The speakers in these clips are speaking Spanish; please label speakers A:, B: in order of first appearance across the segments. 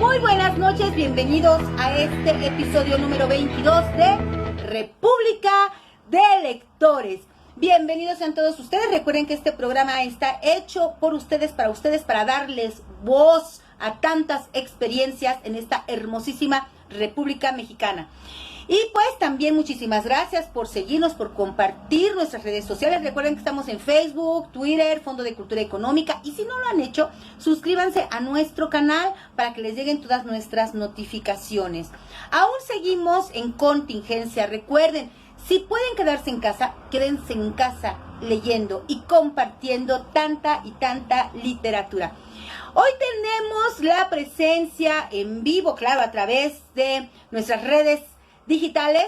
A: Muy buenas noches, bienvenidos a este episodio número 22 de República de Lectores. Bienvenidos a todos ustedes. Recuerden que este programa está hecho por ustedes, para darles voz a tantas experiencias en esta hermosísima República Mexicana. Y pues también muchísimas gracias por seguirnos, por compartir nuestras redes sociales. Recuerden que estamos en Facebook, Twitter, Fondo de Cultura Económica. Y si no lo han hecho, suscríbanse a nuestro canal para que les lleguen todas nuestras notificaciones. Aún seguimos en contingencia. Recuerden, si pueden quedarse en casa, quédense en casa leyendo y compartiendo tanta y tanta literatura. Hoy tenemos la presencia en vivo, claro, a través de nuestras redes digitales,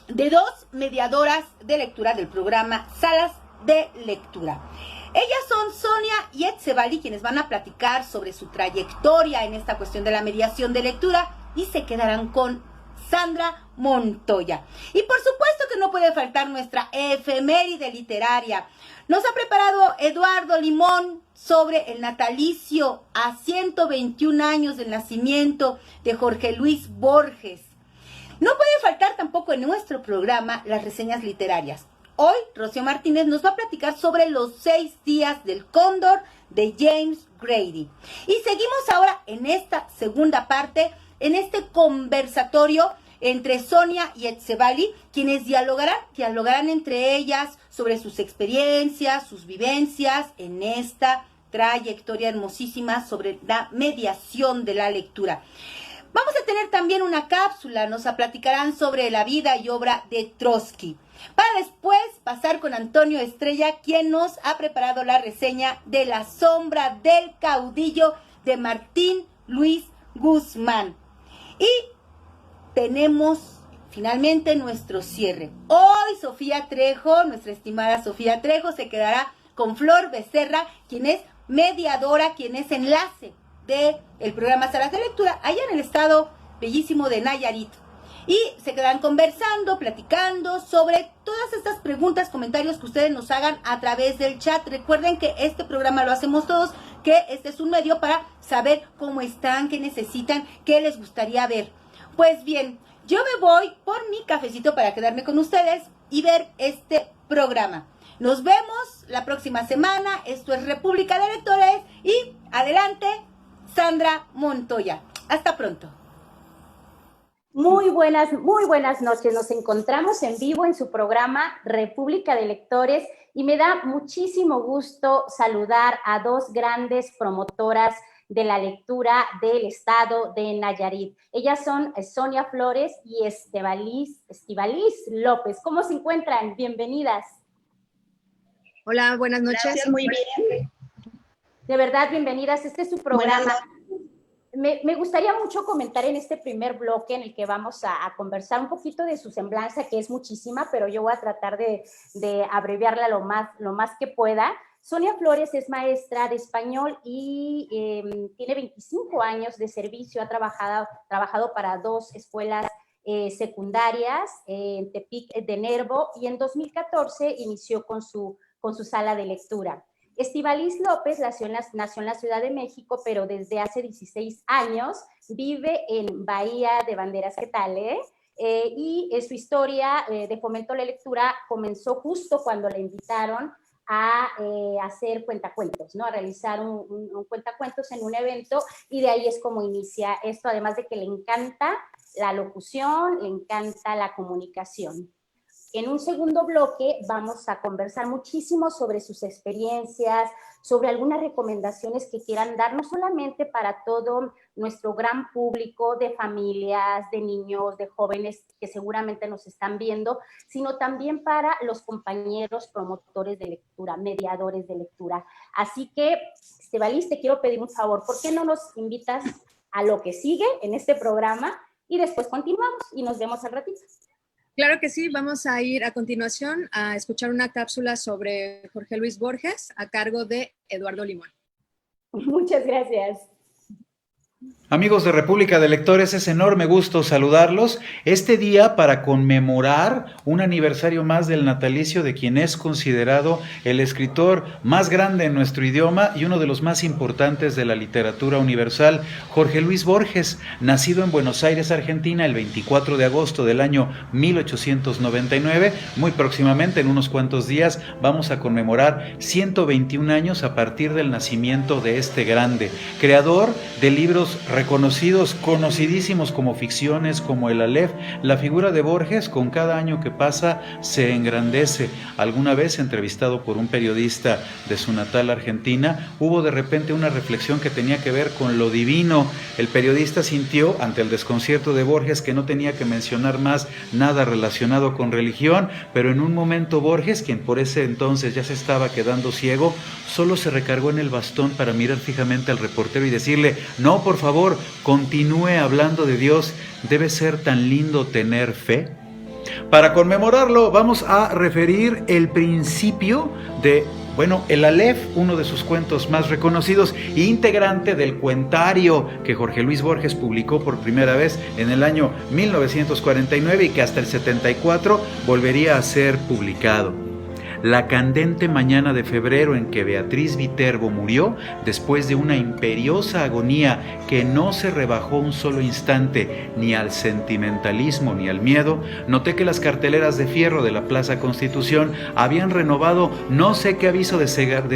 A: de dos mediadoras de lectura del programa Salas de Lectura. Ellas son Sonia y Etzebali, quienes van a platicar sobre su trayectoria en esta cuestión de la mediación de lectura, y se quedarán con Sandra Montoya. Y por supuesto que no puede faltar nuestra efeméride literaria. Nos ha preparado Eduardo Limón sobre el natalicio a 121 años del nacimiento de Jorge Luis Borges. No puede faltar tampoco en nuestro programa las reseñas literarias. Hoy Rocío Martínez nos va a platicar sobre Los 6 días del cóndor de James Grady. Y seguimos ahora en esta segunda parte, en este conversatorio entre Sonia y Etzebali, quienes dialogarán entre ellas sobre sus experiencias, sus vivencias en esta trayectoria hermosísima sobre la mediación de la lectura. Vamos a tener también una cápsula, nos platicarán sobre la vida y obra de Trotsky, para después pasar con Antonio Estrella, quien nos ha preparado la reseña de La sombra del caudillo de Martín Luis Guzmán. Y tenemos finalmente nuestro cierre. Hoy Sofía Trejo, nuestra estimada Sofía Trejo, se quedará con Flor Becerra, quien es mediadora, quien es enlace del programa Salas de Lectura, allá en el estado bellísimo de Nayarit. Y se quedan conversando, platicando sobre todas estas preguntas, comentarios que ustedes nos hagan a través del chat. Recuerden que este programa lo hacemos todos, que este es un medio para saber cómo están, qué necesitan, qué les gustaría ver. Pues bien, yo me voy por mi cafecito para quedarme con ustedes y ver este programa. Nos vemos la próxima semana. Esto es República de Lectores y adelante, Sandra Montoya. Hasta pronto.
B: Muy buenas noches. Nos encontramos en vivo en su programa República de Lectores y me da muchísimo gusto saludar a dos grandes promotoras de la lectura del estado de Nayarit. Ellas son Sonia Flores y Estíbaliz López. ¿Cómo se encuentran? Bienvenidas.
C: Hola, buenas noches.
D: Gracias, muy bien.
B: De verdad, bienvenidas. Este es su programa. Me gustaría mucho comentar en este primer bloque en el que vamos a conversar un poquito de su semblanza, que es muchísima, pero yo voy a tratar de abreviarla lo más que pueda. Sonia Flores es maestra de español y tiene 25 años de servicio. Ha trabajado para 2 escuelas secundarias en Tepic de Nervo, y en 2014 inició con su sala de lectura. Estíbaliz López nació en la Ciudad de México, pero desde hace 16 años vive en Bahía de Banderas, ¿qué tal, y su historia de fomento a la lectura comenzó justo cuando la invitaron a hacer cuentacuentos, ¿no? A realizar un cuentacuentos en un evento, y de ahí es como inicia esto, además de que le encanta la locución, le encanta la comunicación. En un segundo bloque vamos a conversar muchísimo sobre sus experiencias, sobre algunas recomendaciones que quieran dar, no solamente para todo nuestro gran público de familias, de niños, de jóvenes que seguramente nos están viendo, sino también para los compañeros promotores de lectura, mediadores de lectura. Así que, Estíbaliz, te quiero pedir un favor, ¿por qué no nos invitas a lo que sigue en este programa? Y después continuamos y nos vemos al ratito.
C: Claro que sí, vamos a ir a continuación a escuchar una cápsula sobre Jorge Luis Borges a cargo de Eduardo Limón.
B: Muchas gracias.
D: Amigos de República de Lectores, es enorme gusto saludarlos. Este día para conmemorar un aniversario más del natalicio de quien es considerado el escritor más grande en nuestro idioma y uno de los más importantes de la literatura universal, Jorge Luis Borges, nacido en Buenos Aires, Argentina, el 24 de agosto del año 1899. Muy próximamente, en unos cuantos días, vamos a conmemorar 121 años a partir del nacimiento de este grande, creador de libros reconocidos, conocidísimos como ficciones, como el Aleph. La figura de Borges, con cada año que pasa, se engrandece. Alguna vez, entrevistado por un periodista de su natal Argentina, hubo de repente una reflexión que tenía que ver con lo divino. El periodista sintió, ante el desconcierto de Borges, que no tenía que mencionar más nada relacionado con religión, pero en un momento Borges, quien por ese entonces ya se estaba quedando ciego, solo se recargó en el bastón para mirar fijamente al reportero y decirle: no, por favor, continúe hablando de Dios, debe ser tan lindo tener fe. Para conmemorarlo vamos a referir el principio de, el Aleph, uno de sus cuentos más reconocidos, e integrante del cuentario que Jorge Luis Borges publicó por primera vez en el año 1949 y que hasta el 74 volvería a ser publicado. La candente mañana de febrero en que Beatriz Viterbo murió, después de una imperiosa agonía que no se rebajó un solo instante ni al sentimentalismo ni al miedo, noté que las carteleras de fierro de la Plaza Constitución habían renovado no sé qué aviso de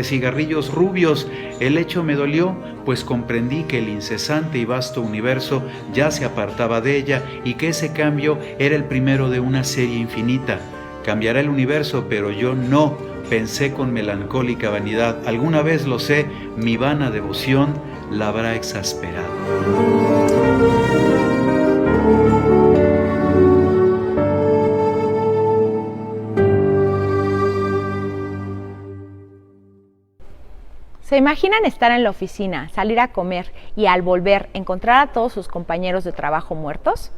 D: cigarrillos rubios. El hecho me dolió, pues comprendí que el incesante y vasto universo ya se apartaba de ella y que ese cambio era el primero de una serie infinita. Cambiará el universo, pero yo no, pensé con melancólica vanidad. Alguna vez lo sé, mi vana devoción la habrá exasperado.
E: ¿Se imaginan estar en la oficina, salir a comer y al volver encontrar a todos sus compañeros de trabajo muertos?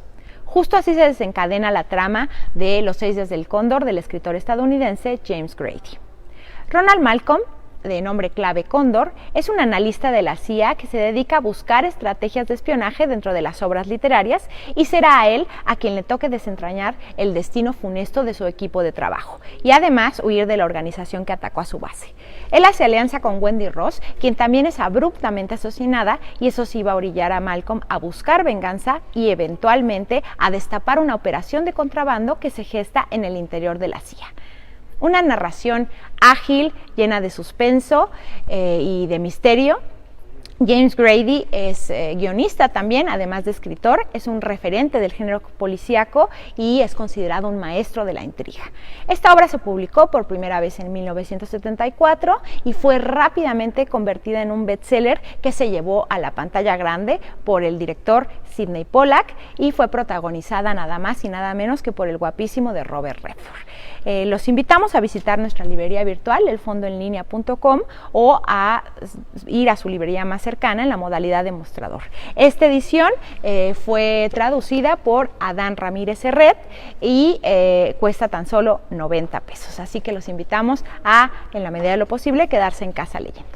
E: Justo así se desencadena la trama de Los 6 días del Cóndor del escritor estadounidense James Grady. Ronald Malcolm, de nombre clave Cóndor, es un analista de la CIA que se dedica a buscar estrategias de espionaje dentro de las obras literarias, y será a él a quien le toque desentrañar el destino funesto de su equipo de trabajo y además huir de la organización que atacó a su base. Él hace alianza con Wendy Ross, quien también es abruptamente asesinada, y eso sí va a orillar a Malcolm a buscar venganza y eventualmente a destapar una operación de contrabando que se gesta en el interior de la CIA. Una narración ágil, llena de suspenso y de misterio. James Grady es guionista también, además de escritor, es un referente del género policíaco y es considerado un maestro de la intriga. Esta obra se publicó por primera vez en 1974 y fue rápidamente convertida en un bestseller que se llevó a la pantalla grande por el director Sidney Pollack y fue protagonizada nada más y nada menos que por el guapísimo de Robert Redford. Los invitamos a visitar nuestra librería virtual, elfondoenlinea.com, o a ir a su librería más cercana en la modalidad de mostrador. Esta edición fue traducida por Adán Ramírez Serret y cuesta tan solo 90 pesos. Así que los invitamos a, en la medida de lo posible, quedarse en casa leyendo.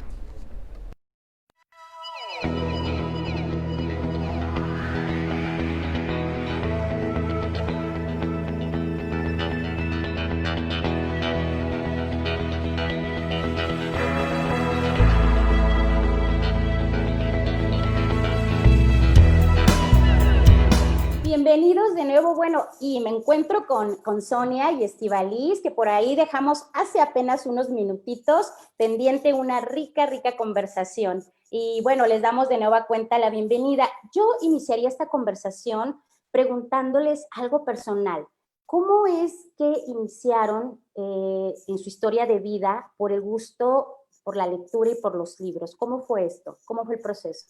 B: Bienvenidos de nuevo, y me encuentro con Sonia y Estíbaliz, que por ahí dejamos hace apenas unos minutitos pendiente una rica conversación. Y les damos de nueva cuenta la bienvenida. Yo iniciaría esta conversación preguntándoles algo personal. ¿Cómo es que iniciaron en su historia de vida por el gusto por la lectura y por los libros? ¿Cómo fue esto? ¿Cómo fue el proceso?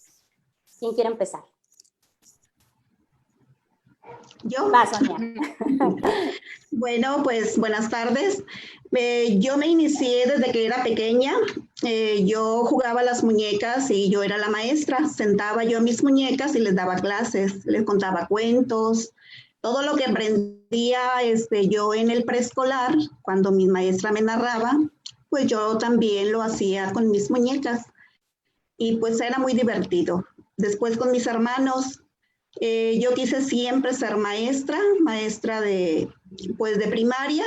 B: ¿Quién quiere empezar?
F: Yo.
B: Va, Sonia.
F: Bueno, pues buenas tardes. Yo me inicié desde que era pequeña. Yo jugaba a las muñecas y yo era la maestra. Sentaba yo a mis muñecas y les daba clases, les contaba cuentos. Todo lo que aprendía yo en el preescolar, cuando mi maestra me narraba, pues yo también lo hacía con mis muñecas. Y pues era muy divertido. después con mis hermanos. Yo quise siempre ser maestra de, pues, de primaria,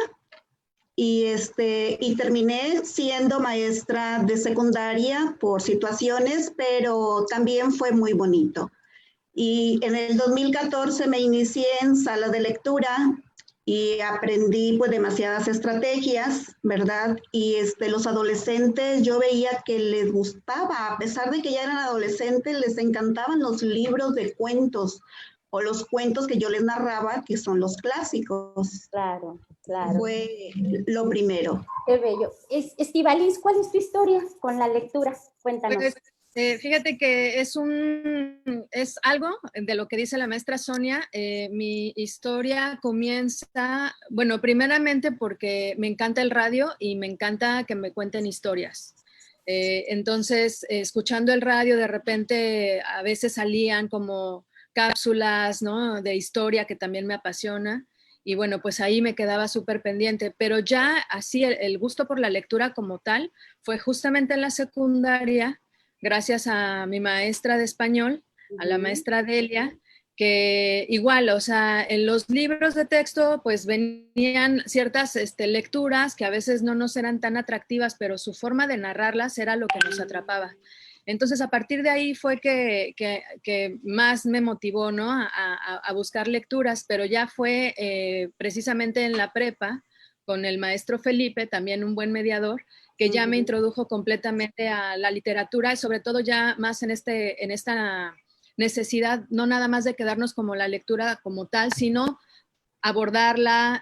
F: y terminé siendo maestra de secundaria por situaciones, pero también fue muy bonito. Y en el 2014 me inicié en sala de lectura y aprendí pues demasiadas estrategias, ¿verdad? Y los adolescentes yo veía que les gustaba, a pesar de que ya eran adolescentes, les encantaban los libros de cuentos o los cuentos que yo les narraba, que son los clásicos.
B: Claro, claro.
F: Fue lo primero.
B: Qué bello. Estíbaliz, ¿cuál es tu historia con la lectura? Cuéntanos.
C: Pues, fíjate que es algo de lo que dice la maestra Sonia. Mi historia comienza, bueno, primeramente porque me encanta el radio y me encanta que me cuenten historias. Entonces, escuchando el radio, de repente a veces salían como cápsulas, ¿no?, de historia, que también me apasiona. Y bueno, pues ahí me quedaba súper pendiente. Pero ya así el gusto por la lectura como tal fue justamente en la secundaria, gracias a mi maestra de español, a la maestra Delia, que igual, o sea, en los libros de texto pues venían ciertas lecturas que a veces no nos eran tan atractivas, pero su forma de narrarlas era lo que nos atrapaba. Entonces, a partir de ahí fue que más me motivó, ¿no?, a buscar lecturas, pero ya fue precisamente en la prepa, con el maestro Felipe, también un buen mediador, que ya me introdujo completamente a la literatura y sobre todo ya más en esta necesidad, no nada más de quedarnos como la lectura como tal, sino abordarla,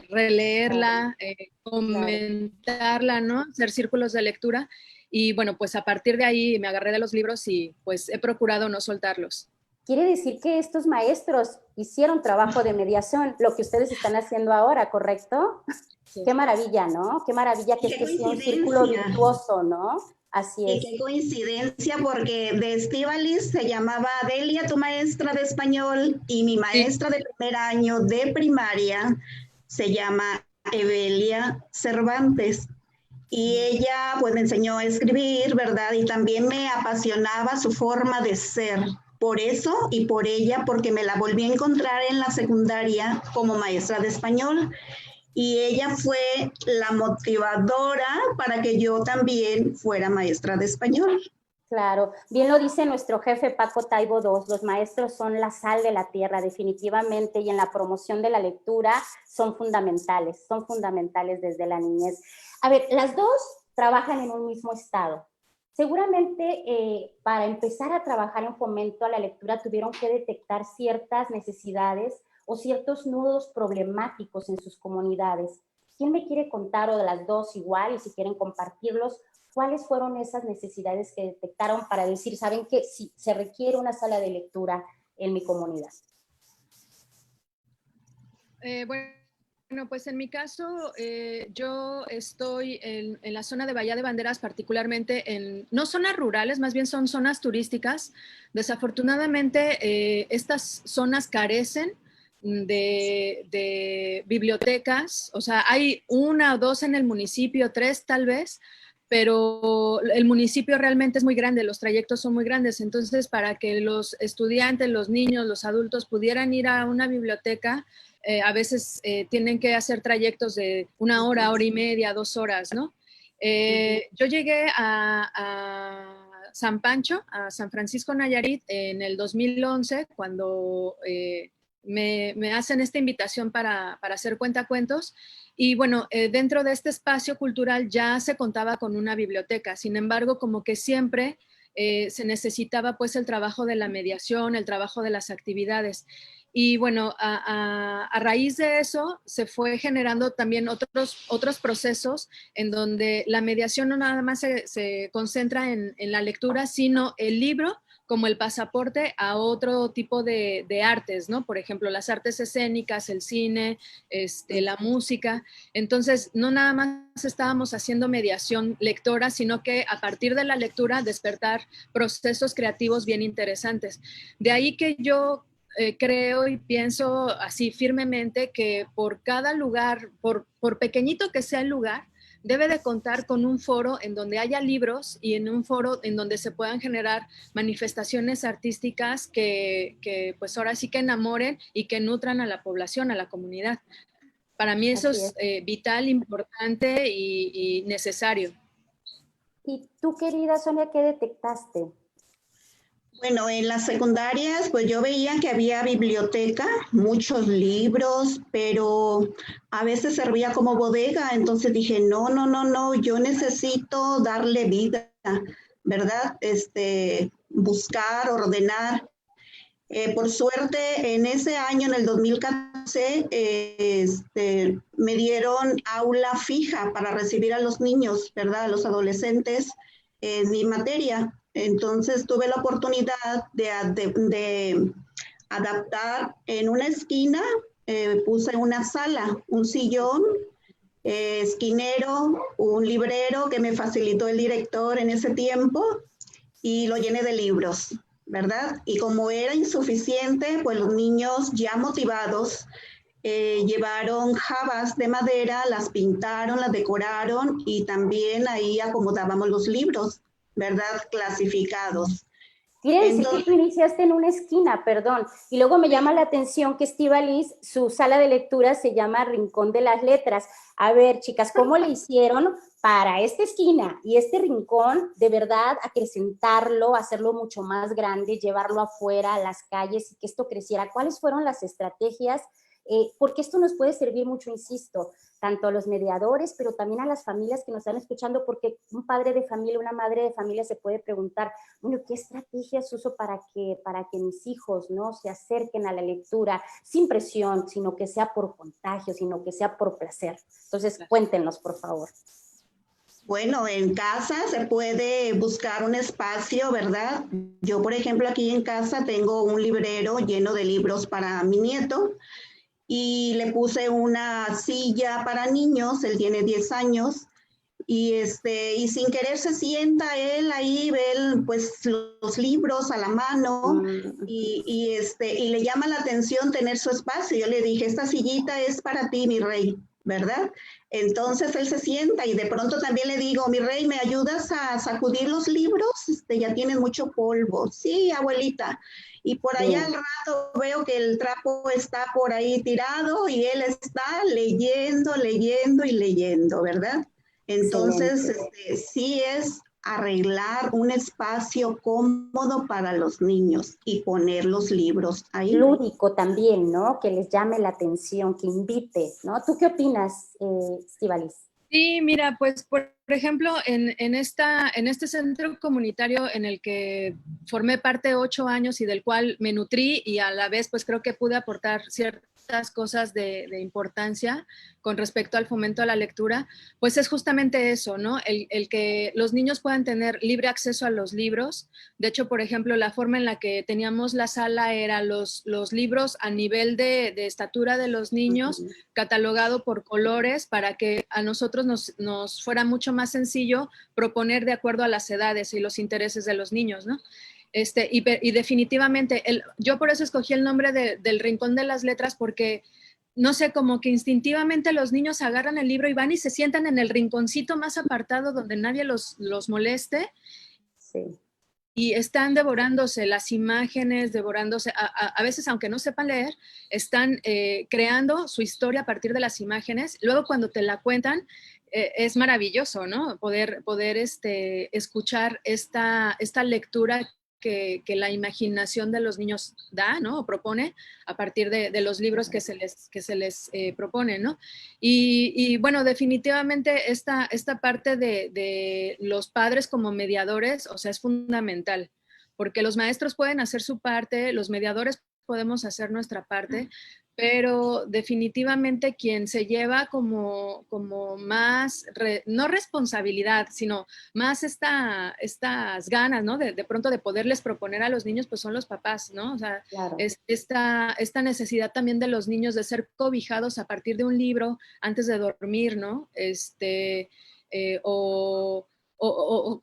C: releerla, comentarla, ¿no? Hacer círculos de lectura. Y bueno, pues a partir de ahí me agarré de los libros y pues he procurado no soltarlos.
B: Quiere decir que estos maestros hicieron trabajo de mediación, lo que ustedes están haciendo ahora, ¿correcto? Sí. Qué maravilla, ¿no? Qué maravilla que este sea un círculo virtuoso, ¿no? Así es.
F: Y qué coincidencia, porque de Estíbaliz se llamaba Delia, tu maestra de español, y mi maestra de primer año de primaria se llama Evelia Cervantes. Y ella pues me enseñó a escribir, ¿verdad? Y también me apasionaba su forma de ser. Por eso y por ella, porque me la volví a encontrar en la secundaria como maestra de español. Y ella fue la motivadora para que yo también fuera maestra de español.
B: Claro, bien lo dice nuestro jefe Paco Taibo II, los maestros son la sal de la tierra, definitivamente, y en la promoción de la lectura son fundamentales desde la niñez. A ver, las dos trabajan en un mismo estado. Seguramente para empezar a trabajar en fomento a la lectura tuvieron que detectar ciertas necesidades o ciertos nudos problemáticos en sus comunidades. ¿Quién me quiere contar, o de las dos igual, y si quieren compartirlos, cuáles fueron esas necesidades que detectaron para decir, saben que sí, se requiere una sala de lectura en mi comunidad?
C: Bueno, pues en mi caso, yo estoy en la zona de Bahía de Banderas, particularmente no zonas rurales, más bien son zonas turísticas. Desafortunadamente, estas zonas carecen de bibliotecas, o sea, hay una o dos en el municipio, 3 tal vez, pero el municipio realmente es muy grande, los trayectos son muy grandes, entonces para que los estudiantes, los niños, los adultos pudieran ir a una biblioteca, a veces tienen que hacer trayectos de 1 hora, hora y media, 2 horas, ¿no? Yo llegué a San Pancho, a San Francisco Nayarit, en el 2011, cuando me hacen esta invitación para hacer cuentacuentos. Y bueno, dentro de este espacio cultural ya se contaba con una biblioteca. Sin embargo, como que siempre se necesitaba pues el trabajo de la mediación, el trabajo de las actividades. Y bueno, a raíz de eso se fue generando también otros procesos en donde la mediación no nada más se concentra en la lectura, sino el libro como el pasaporte a otro tipo de artes, ¿no? Por ejemplo, las artes escénicas, el cine, la música. Entonces, no nada más estábamos haciendo mediación lectora, sino que a partir de la lectura despertar procesos creativos bien interesantes. De ahí que yo creo y pienso así firmemente que por cada lugar, por pequeñito que sea el lugar, debe de contar con un foro en donde haya libros y en un foro en donde se puedan generar manifestaciones artísticas que pues ahora sí que enamoren y que nutran a la población, a la comunidad. Para mí eso es vital, importante y necesario.
B: ¿Y tú, querida Sonia, qué detectaste?
F: Bueno, en las secundarias, pues yo veía que había biblioteca, muchos libros, pero a veces servía como bodega, entonces dije, no, no, no, no, yo necesito darle vida, ¿verdad? Buscar, ordenar. Por suerte, en ese año, en el 2014, me dieron aula fija para recibir a los niños, ¿verdad? A los adolescentes en mi materia. Entonces tuve la oportunidad de adaptar en una esquina, puse una sala, un sillón, esquinero, un librero que me facilitó el director en ese tiempo y lo llené de libros, ¿verdad? Y como era insuficiente, pues los niños ya motivados llevaron jabas de madera, las pintaron, las decoraron y también ahí acomodábamos los libros, ¿verdad? Clasificados.
B: Quiere decir que tú iniciaste en una esquina, perdón, y luego me llama la atención que Estíbaliz, su sala de lectura se llama Rincón de las Letras. A ver, chicas, ¿cómo le hicieron para esta esquina y este rincón, de verdad, acrecentarlo, hacerlo mucho más grande, llevarlo afuera, a las calles y que esto creciera? ¿Cuáles fueron las estrategias? Porque esto nos puede servir mucho, insisto, tanto a los mediadores, pero también a las familias que nos están escuchando, porque un padre de familia, una madre de familia se puede preguntar, bueno, ¿qué estrategias uso para que mis hijos, ¿no?, se acerquen a la lectura sin presión, sino que sea por contagio, sino que sea por placer? Entonces, cuéntenos, por favor.
F: Bueno, en casa se puede buscar un espacio, ¿verdad? Yo, por ejemplo, aquí en casa tengo un librero lleno de libros para mi nieto, y le puse una silla para niños, él tiene 10 años, y sin querer se sienta él ahí, ve pues los libros a la mano, y le llama la atención tener su espacio. Yo le dije, esta sillita es para ti, mi rey, ¿verdad? Entonces él se sienta y de pronto también le digo, mi rey, ¿me ayudas a sacudir los libros? Ya tienen mucho polvo. Sí, abuelita. Y por allá al rato veo que el trapo está por ahí tirado y él está leyendo, leyendo y leyendo, ¿verdad? Entonces, sí es arreglar un espacio cómodo para los niños y poner los libros ahí.
B: Lúdico también, ¿no? Que les llame la atención, que invite, ¿no? ¿Tú qué opinas, Estíbaliz?
C: Sí, mira, pues por ejemplo, en este centro comunitario en el que formé parte 8 años y del cual me nutrí y a la vez pues creo que pude aportar ciertas cosas de importancia con respecto al fomento a la lectura, pues es justamente eso, ¿no? El que los niños puedan tener libre acceso a los libros. De hecho, por ejemplo, la forma en la que teníamos la sala era los libros a nivel de estatura de los niños, catalogado por colores para que a nosotros nos fuera mucho más sencillo proponer de acuerdo a las edades y los intereses de los niños, ¿no? Y definitivamente, yo por eso escogí el nombre del Rincón de las Letras, porque no sé, como que instintivamente los niños agarran el libro y van y se sientan en el rinconcito más apartado donde nadie los moleste.
B: Sí.
C: Y están devorándose las imágenes, devorándose, a veces aunque no sepan leer, están creando su historia a partir de las imágenes. Luego cuando te la cuentan, es maravilloso, ¿no? Poder escuchar esta lectura que la imaginación de los niños da, ¿no? O propone a partir de los libros que se les propone, ¿no? Y bueno, definitivamente esta parte de los padres como mediadores, o sea, es fundamental, porque los maestros pueden hacer su parte, los mediadores podemos hacer nuestra parte, pero definitivamente quien se lleva como más, no responsabilidad, sino más estas ganas, ¿no? De pronto de poderles proponer a los niños, pues son los papás, ¿no? O sea,
B: Claro.
C: esta necesidad también de los niños de ser cobijados a partir de un libro antes de dormir, ¿no? O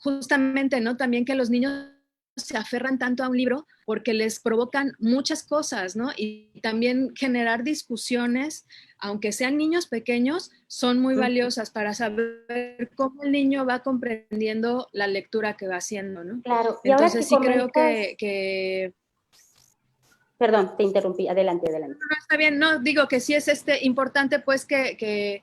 C: justamente, ¿no? También que los niños se aferran tanto a un libro porque les provocan muchas cosas, ¿no? Y también generar discusiones, aunque sean niños pequeños, son muy valiosas para saber cómo el niño va comprendiendo la lectura que va haciendo, ¿no?
B: Claro. Y
C: Entonces
B: ahora que
C: sí creo
B: comentas...
C: que...
B: Perdón, te interrumpí. Adelante, adelante.
C: No, está bien, no, digo que sí es importante pues que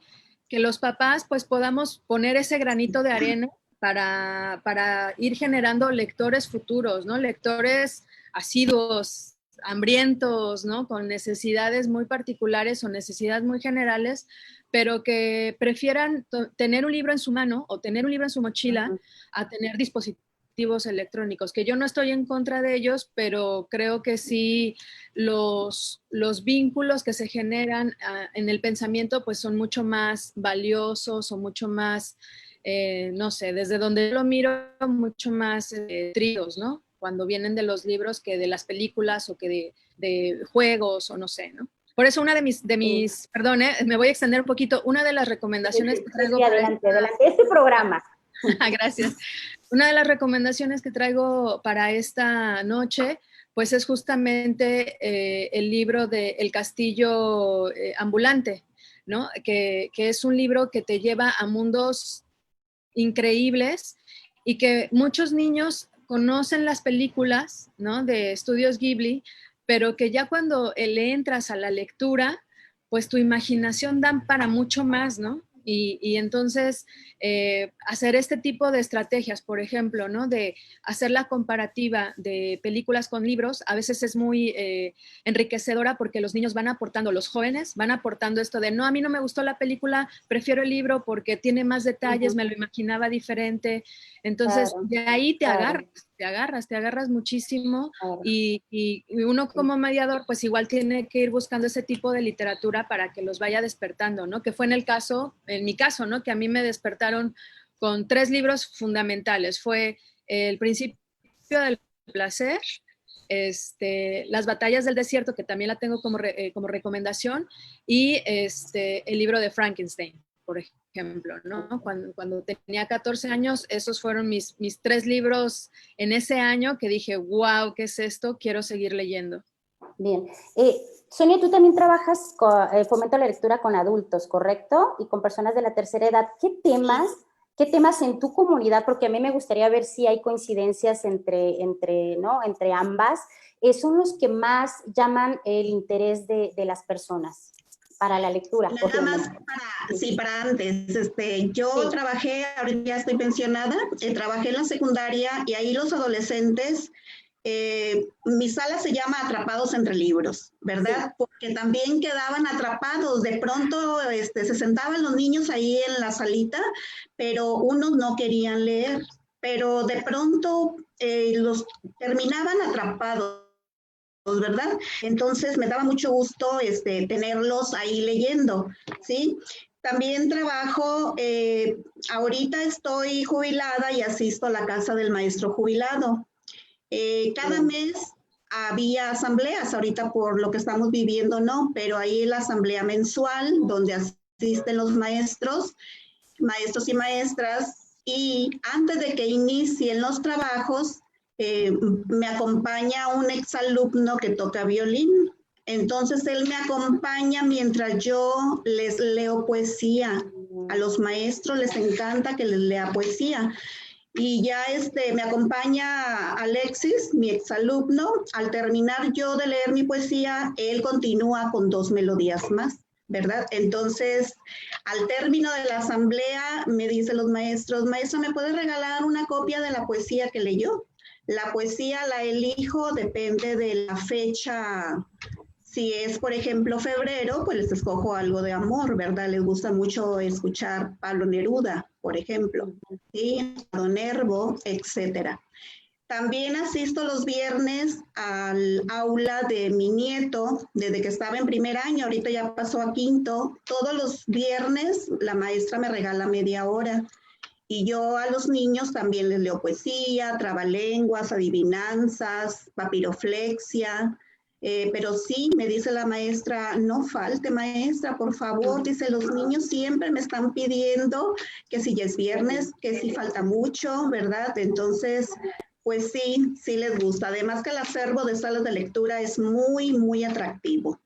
C: los papás pues podamos poner ese granito de arena para ir generando lectores futuros, ¿no? Lectores asiduos, hambrientos, ¿no? Con necesidades muy particulares o necesidades muy generales, pero que prefieran tener un libro en su mano o tener un libro en su mochila a tener dispositivos electrónicos, que yo no estoy en contra de ellos, pero creo que sí los vínculos que se generan en el pensamiento pues son mucho más valiosos o mucho más, no sé, desde donde lo miro, mucho más tríos, ¿no? Cuando vienen de los libros que de las películas o que de juegos o no sé, ¿no? Por eso una de mis perdón, me voy a extender un poquito, una de las recomendaciones que traigo...
B: Sí, adelante, adelante. Este programa.
C: Gracias. Una de las recomendaciones que traigo para esta noche, pues es justamente el libro de El Castillo Ambulante, ¿no? Que es un libro que te lleva a mundos increíbles y que muchos niños conocen las películas, ¿no? De Estudios Ghibli, pero que ya cuando le entras a la lectura, pues tu imaginación da para mucho más, ¿no? Y entonces hacer este tipo de estrategias, por ejemplo, ¿no? De hacer la comparativa de películas con libros, a veces es muy enriquecedora porque los niños van aportando, los jóvenes van aportando esto de, no, a mí no me gustó la película, prefiero el libro porque tiene más detalles, me lo imaginaba diferente. Entonces, de ahí te agarras muchísimo y uno como mediador, pues igual tiene que ir buscando ese tipo de literatura para que los vaya despertando, ¿no? Que fue en mi caso, ¿no? Que a mí me despertaron con 3 libros fundamentales. Fue El Principio del Placer, Las Batallas del Desierto, que también la tengo como recomendación, y el libro de Frankenstein, por ejemplo, ¿no? Cuando tenía 14 años, esos fueron mis 3 libros en ese año que dije, wow, ¿qué es esto? Quiero seguir leyendo.
B: Bien. Sonia, tú también trabajas con fomento la lectura con adultos, ¿correcto? Y con personas de la tercera edad. ¿Qué temas en tu comunidad? Porque a mí me gustaría ver si hay coincidencias entre ambas. Son los que más llaman el interés de las personas para la lectura.
F: Nada más para antes. Yo trabajé, ahorita ya estoy pensionada, trabajé en la secundaria y ahí los adolescentes... mi sala se llama Atrapados entre Libros, ¿verdad? Sí. Porque también quedaban atrapados. De pronto se sentaban los niños ahí en la salita, pero unos no querían leer. Pero de pronto los terminaban atrapados, ¿verdad? Entonces me daba mucho gusto tenerlos ahí leyendo, ¿sí? También trabajo, ahorita estoy jubilada y asisto a la casa del maestro jubilado. Cada mes había asambleas, ahorita por lo que estamos viviendo no, pero ahí la asamblea mensual donde asisten los maestros y maestras, y antes de que inicien los trabajos me acompaña un exalumno que toca violín. Entonces él me acompaña mientras yo les leo poesía. A los maestros les encanta que les lea poesía. Y ya me acompaña Alexis, mi exalumno. Al terminar yo de leer mi poesía, él continúa con 2 melodías más, ¿verdad? Entonces, al término de la asamblea, me dicen los maestros, maestra, ¿me puede regalar una copia de la poesía que leyó? La poesía la elijo, depende de la fecha. Si es, por ejemplo, febrero, pues les escojo algo de amor, ¿verdad? Les gusta mucho escuchar Pablo Neruda, por ejemplo, ¿sí? Don Nervo, etcétera. También asisto los viernes al aula de mi nieto, desde que estaba en primer año, ahorita ya pasó a quinto. Todos los viernes la maestra me regala media hora. Y yo a los niños también les leo poesía, trabalenguas, adivinanzas, papiroflexia. Pero sí, me dice la maestra, no falte maestra, por favor, dice, los niños siempre me están pidiendo que si ya es viernes, que si falta mucho, ¿verdad? Entonces, Pues sí, sí les gusta. Además que el acervo de salas de lectura es muy, muy atractivo.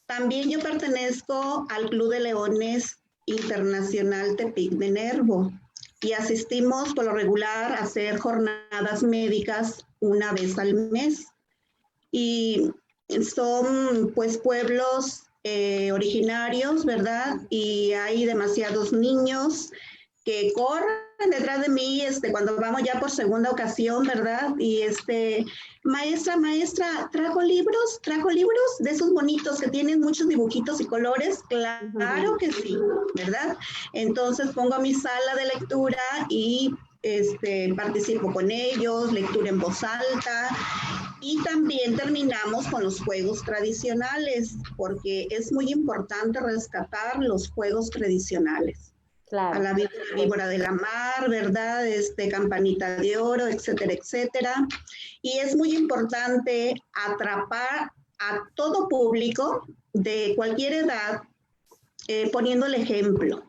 F: También yo pertenezco al Club de Leones Internacional Tepic de Nervo y asistimos por lo regular a hacer jornadas médicas una vez al mes. Y son pues pueblos originarios, ¿verdad? Y hay demasiados niños que corren detrás de mí cuando vamos ya por segunda ocasión, ¿verdad? Y maestra, ¿trajo libros de esos bonitos que tienen muchos dibujitos y colores? Claro que sí, ¿verdad? Entonces pongo mi sala de lectura y participo con ellos, lectura en voz alta. Y también terminamos con los juegos tradicionales, porque es muy importante rescatar los juegos tradicionales.
B: Claro.
F: A la víbora de la mar, ¿verdad? Campanita de oro, etcétera, etcétera. Y es muy importante atrapar a todo público de cualquier edad poniendo el ejemplo.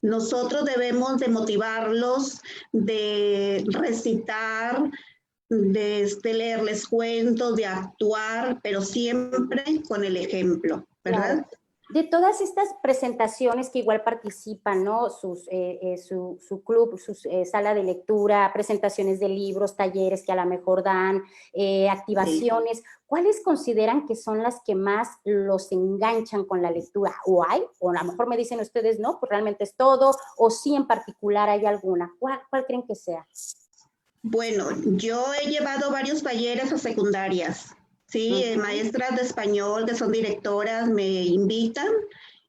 F: Nosotros debemos de motivarlos, de recitar, de leerles cuentos, de actuar, pero siempre con el ejemplo, ¿verdad?
B: Claro. De todas estas presentaciones que igual participan, ¿no? Su club, su sala de lectura, presentaciones de libros, talleres que a lo mejor dan, activaciones, sí. ¿Cuáles consideran que son las que más los enganchan con la lectura? ¿O hay? O a lo mejor me dicen ustedes, no, pues realmente es todo, o sí en particular hay alguna. ¿Cuál creen que sea?
F: Bueno, yo he llevado varios talleres a secundarias. Sí, maestras de español que son directoras me invitan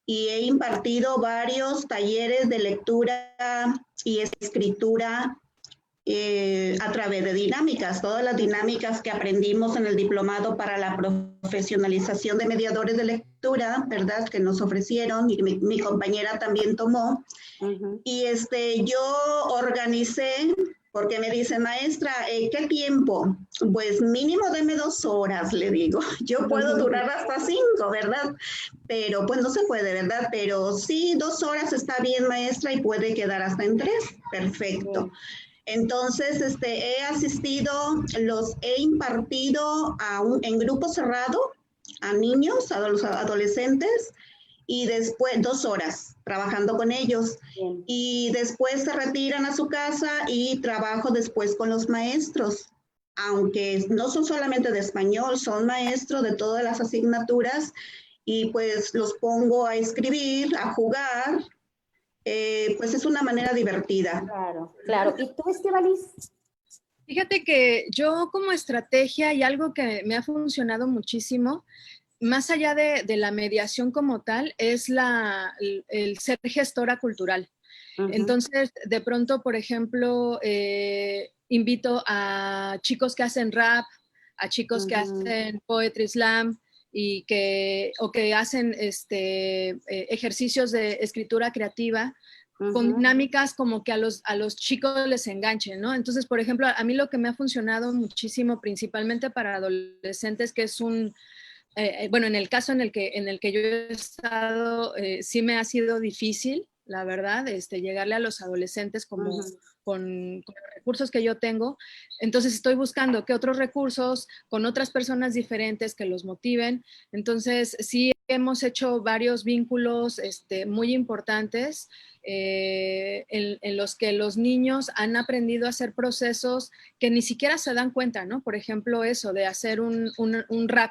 F: y he impartido varios talleres de lectura y escritura a través de dinámicas, todas las dinámicas que aprendimos en el diplomado para la profesionalización de mediadores de lectura, ¿verdad? Que nos ofrecieron y mi compañera también tomó. Y yo organicé. Porque me dice, maestra, ¿qué tiempo? Pues mínimo deme 2 horas, le digo. Yo puedo durar hasta 5, ¿verdad? Pero pues no se puede, ¿verdad? Pero sí, 2 horas está bien, maestra, y puede quedar hasta en 3. Perfecto. Entonces, he asistido, los he impartido en grupo cerrado a niños, a los adolescentes, y después 2 horas trabajando con ellos. Bien. Y después se retiran a su casa y trabajo después con los maestros, aunque no son solamente de español, son maestros de todas las asignaturas y pues los pongo a escribir, a jugar, pues es una manera divertida.
B: Claro, claro. ¿Y tú, Estíbaliz?
C: Fíjate que yo como estrategia y algo que me ha funcionado muchísimo, más allá de la mediación como tal, es el ser gestora cultural. Entonces, de pronto, por ejemplo, invito a chicos que hacen rap, a chicos que hacen poetry slam o que hacen ejercicios de escritura creativa con dinámicas como que a los chicos les enganchen, ¿no? Entonces, por ejemplo, a mí lo que me ha funcionado muchísimo, principalmente para adolescentes, que es bueno, en el caso en el que yo he estado, sí me ha sido difícil, la verdad, llegarle a los adolescentes con los recursos que yo tengo. Entonces estoy buscando qué otros recursos con otras personas diferentes que los motiven. Entonces sí hemos hecho varios vínculos muy importantes en los que los niños han aprendido a hacer procesos que ni siquiera se dan cuenta, ¿no? Por ejemplo, eso de hacer un rap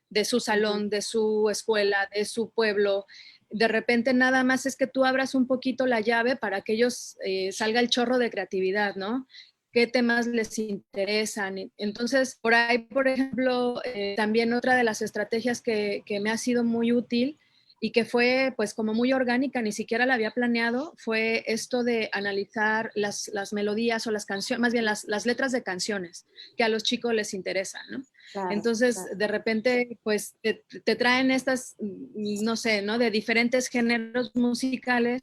C: de su salón, de su escuela, de su pueblo. De repente nada más es que tú abras un poquito la llave para que ellos salga el chorro de creatividad, ¿no? ¿Qué temas les interesan? Entonces, por ahí, por ejemplo, también otra de las estrategias que me ha sido muy útil y que fue pues como muy orgánica, ni siquiera la había planeado, fue esto de analizar las melodías o las canciones, más bien las letras de canciones que a los chicos les interesan, ¿no? Claro, entonces, claro. De repente, pues te traen estas, no sé, ¿no? De diferentes géneros musicales,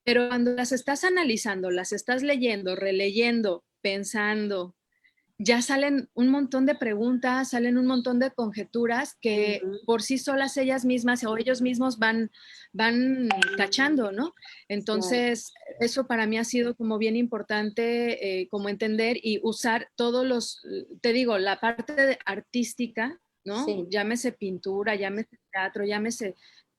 C: pero cuando las estás analizando, las estás leyendo, releyendo, pensando, ya salen un montón de preguntas, salen un montón de conjeturas que por sí solas ellas mismas o ellos mismos van cachando, ¿no? Entonces, eso para mí ha sido como bien importante, como entender y usar todos los, te digo, la parte artística, ¿no?
B: Sí.
C: Llámese pintura, llámese teatro, llámese...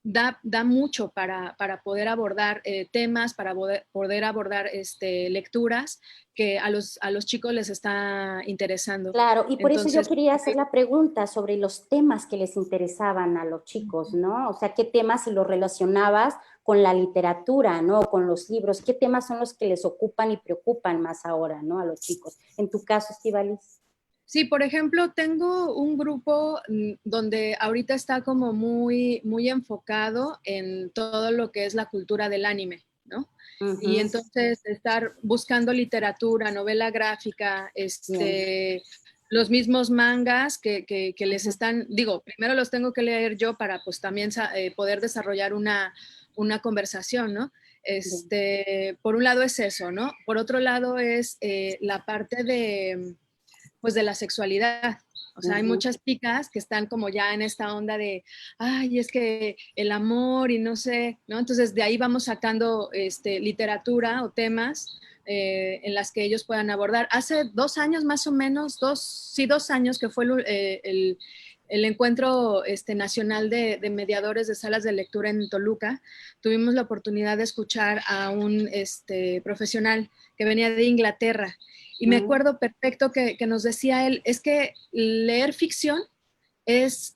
C: Da mucho para poder abordar temas, para poder abordar lecturas que a los chicos les está interesando.
B: Claro, y por
C: Entonces,
B: eso yo quería hacer la pregunta sobre los temas que les interesaban a los chicos, ¿no? O sea, ¿qué temas si los relacionabas con la literatura, ¿no? Con los libros, ¿qué temas son los que les ocupan y preocupan más ahora, ¿no? A los chicos. En tu caso, Estíbaliz.
C: Sí, por ejemplo, tengo un grupo donde ahorita está como muy, muy enfocado en todo lo que es la cultura del anime, ¿no? Y entonces estar buscando literatura, novela gráfica, los mismos mangas que les están, digo, primero los tengo que leer yo para pues también poder desarrollar una conversación, ¿no? Por un lado es eso, ¿no? Por otro lado es la parte de pues de la sexualidad. O sea, hay muchas chicas que están como ya en esta onda de, ay, es que el amor y no sé, ¿no? Entonces de ahí vamos sacando literatura o temas en las que ellos puedan abordar. Hace 2 años más o menos, 2 años que fue el encuentro nacional de mediadores de salas de lectura en Toluca, tuvimos la oportunidad de escuchar a un profesional que venía de Inglaterra. Y me acuerdo perfecto que nos decía él, es que leer ficción es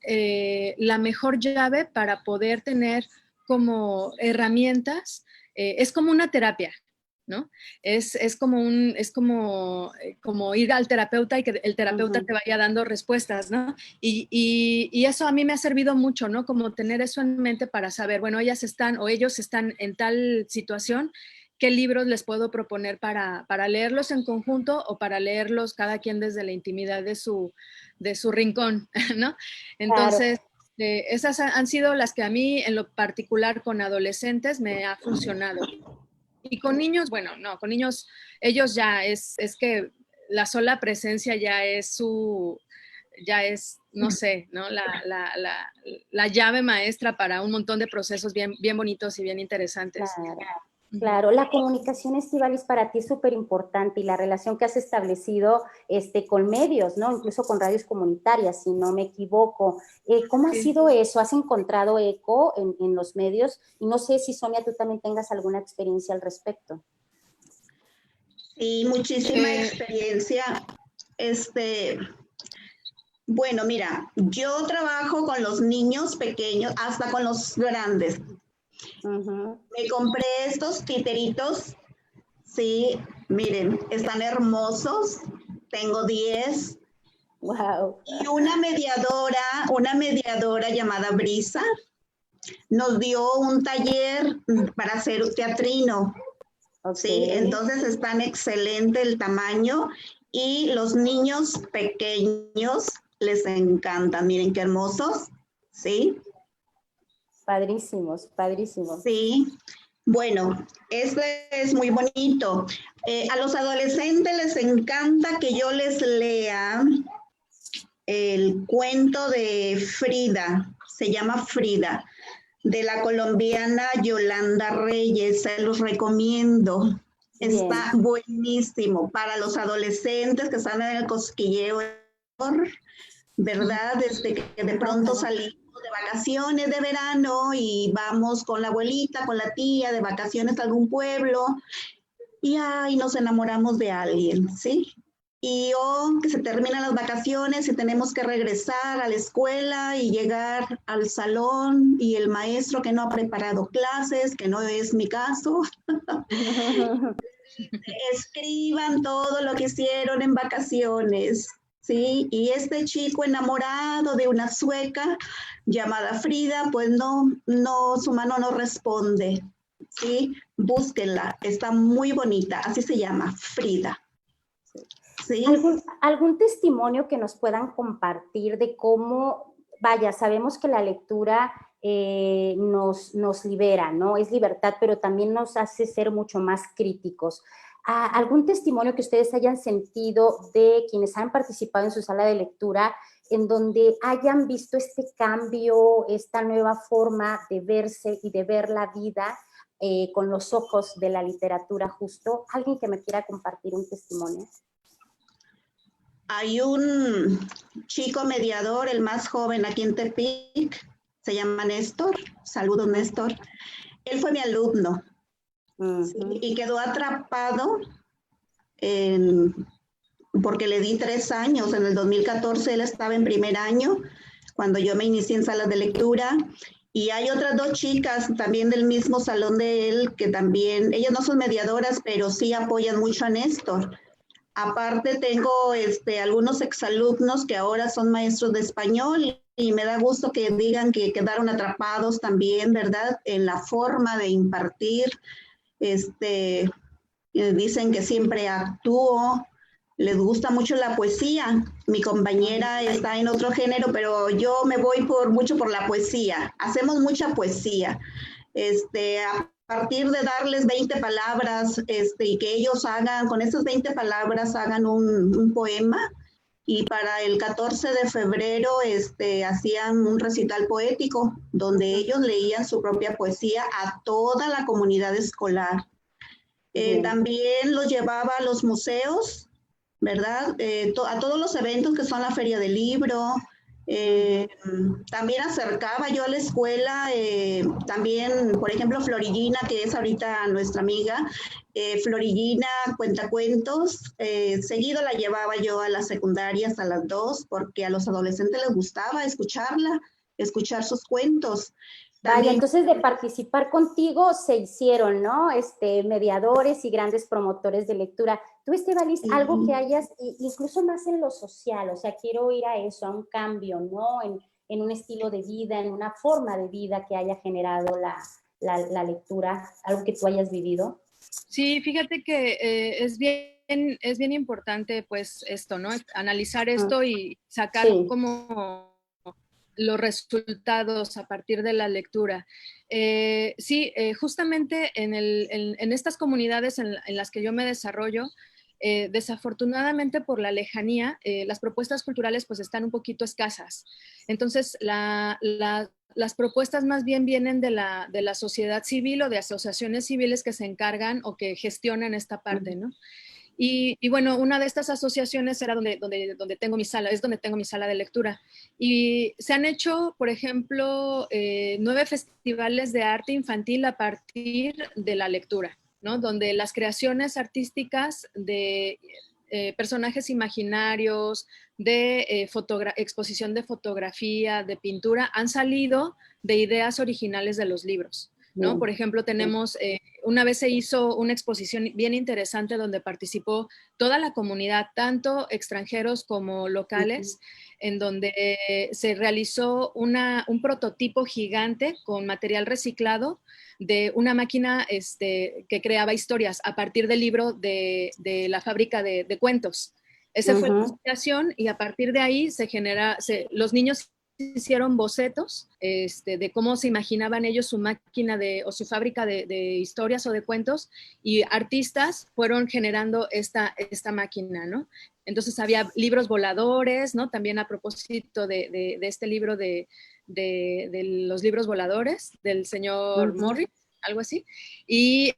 C: la mejor llave para poder tener como herramientas, es como una terapia, ¿no? Es como ir al terapeuta y que el terapeuta te vaya dando respuestas, ¿no? Y eso a mí me ha servido mucho, ¿no? Como tener eso en mente para saber, bueno, ellas están o ellos están en tal situación, qué libros les puedo proponer para leerlos en conjunto o para leerlos cada quien desde la intimidad de su rincón, ¿no? Entonces, esas han sido las que a mí, en lo particular con adolescentes, me ha funcionado. Y con niños, bueno, no, con niños, ellos ya es que la sola presencia ya es no sé, ¿no? La llave maestra para un montón de procesos bien, bien bonitos y bien interesantes.
B: Claro, la comunicación, Estíbaliz, para ti es súper importante y la relación que has establecido con medios, ¿no? Incluso con radios comunitarias, si no me equivoco. ¿Cómo ha sido eso? ¿Has encontrado eco en los medios? Y no sé si, Sonia, tú también tengas alguna experiencia al respecto.
F: Sí, muchísima experiencia. Bueno, mira, yo trabajo con los niños pequeños hasta con los grandes. Me compré estos titeritos, sí, miren, están hermosos, tengo 10.
B: Wow.
F: Y una mediadora llamada Brisa nos dio un taller para hacer teatrino. Sí, entonces están excelente el tamaño y los niños pequeños les encantan, miren qué hermosos, ¿sí?
B: Padrísimos, padrísimos.
F: Sí, bueno, es muy bonito. A los adolescentes les encanta que yo les lea el cuento de Frida, se llama Frida, de la colombiana Yolanda Reyes, se los recomiendo. Bien. Está buenísimo para los adolescentes que están en el cosquilleo, ¿verdad? Desde que de pronto salimos de vacaciones de verano y vamos con la abuelita, con la tía, de vacaciones a algún pueblo y ay, nos enamoramos de alguien, ¿sí? Y que se terminan las vacaciones y tenemos que regresar a la escuela y llegar al salón y el maestro que no ha preparado clases, que no es mi caso, escriban todo lo que hicieron en vacaciones. Sí, y este chico enamorado de una sueca llamada Frida, pues no, su mano no responde, ¿sí? Búsquenla, está muy bonita, así se llama, Frida. ¿Sí?
B: ¿Algún testimonio que nos puedan compartir de cómo, vaya, sabemos que la lectura nos libera, ¿no? Es libertad, pero también nos hace ser mucho más críticos. ¿Algún testimonio que ustedes hayan sentido de quienes han participado en su sala de lectura, en donde hayan visto este cambio, esta nueva forma de verse y de ver la vida con los ojos de la literatura justo? ¿Alguien que me quiera compartir un testimonio?
F: Hay un chico mediador, el más joven aquí en Tepic, se llama Néstor. Saludos, Néstor. Él fue mi alumno. ¿Sí? Y quedó atrapado porque le di 3 años. En el 2014 él estaba en primer año, cuando yo me inicié en salas de lectura. Y hay otras 2 chicas también del mismo salón de él, que también, ellas no son mediadoras, pero sí apoyan mucho a Néstor. Aparte tengo algunos exalumnos que ahora son maestros de español y me da gusto que digan que quedaron atrapados también, ¿verdad? En la forma de impartir. Dicen que siempre actúo, les gusta mucho la poesía. Mi compañera está en otro género, pero yo me voy mucho por la poesía. Hacemos mucha poesía. A partir de darles 20 palabras y que ellos hagan, con esas 20 palabras hagan un poema. Y para el 14 de febrero hacían un recital poético donde ellos leían su propia poesía a toda la comunidad escolar. También los llevaba a los museos, ¿verdad? A todos los eventos que son la Feria del Libro. También acercaba yo a la escuela, también, por ejemplo, Florillina, que es ahorita nuestra amiga, Florillina Cuentacuentos, seguido la llevaba yo a las secundarias a las 2, porque a los adolescentes les gustaba escucharla, escuchar sus cuentos.
B: Vaya, entonces de participar contigo se hicieron, ¿no? Mediadores y grandes promotores de lectura. ¿Tú, Estebalis, algo que hayas, incluso más en lo social, o sea, quiero ir a eso, a un cambio, ¿no? En un estilo de vida, en una forma de vida que haya generado la lectura, algo que tú hayas vivido?
C: Sí, fíjate que es bien importante, pues, esto, ¿no? Analizar esto y sacar como los resultados a partir de la lectura. Justamente en estas comunidades en las que yo me desarrollo, desafortunadamente por la lejanía, las propuestas culturales pues están un poquito escasas. Entonces, las propuestas más bien vienen de la sociedad civil o de asociaciones civiles que se encargan o que gestionan esta parte, ¿no? Y bueno, una de estas asociaciones era donde tengo mi sala, es donde tengo mi sala de lectura. Y se han hecho, por ejemplo, 9 festivales de arte infantil a partir de la lectura, ¿no? Donde las creaciones artísticas de personajes imaginarios, de exposición de fotografía, de pintura, han salido de ideas originales de los libros, ¿no? Por ejemplo, tenemos, una vez se hizo una exposición bien interesante donde participó toda la comunidad, tanto extranjeros como locales, en donde se realizó un prototipo gigante con material reciclado de una máquina que creaba historias a partir del libro de la fábrica de cuentos. Esa fue la inspiración y a partir de ahí los niños hicieron bocetos de cómo se imaginaban ellos su máquina o su fábrica de historias o de cuentos, y artistas fueron generando esta máquina, ¿no? Entonces había libros voladores, ¿no? También a propósito de este libro de los libros voladores del señor Morris, algo así. Y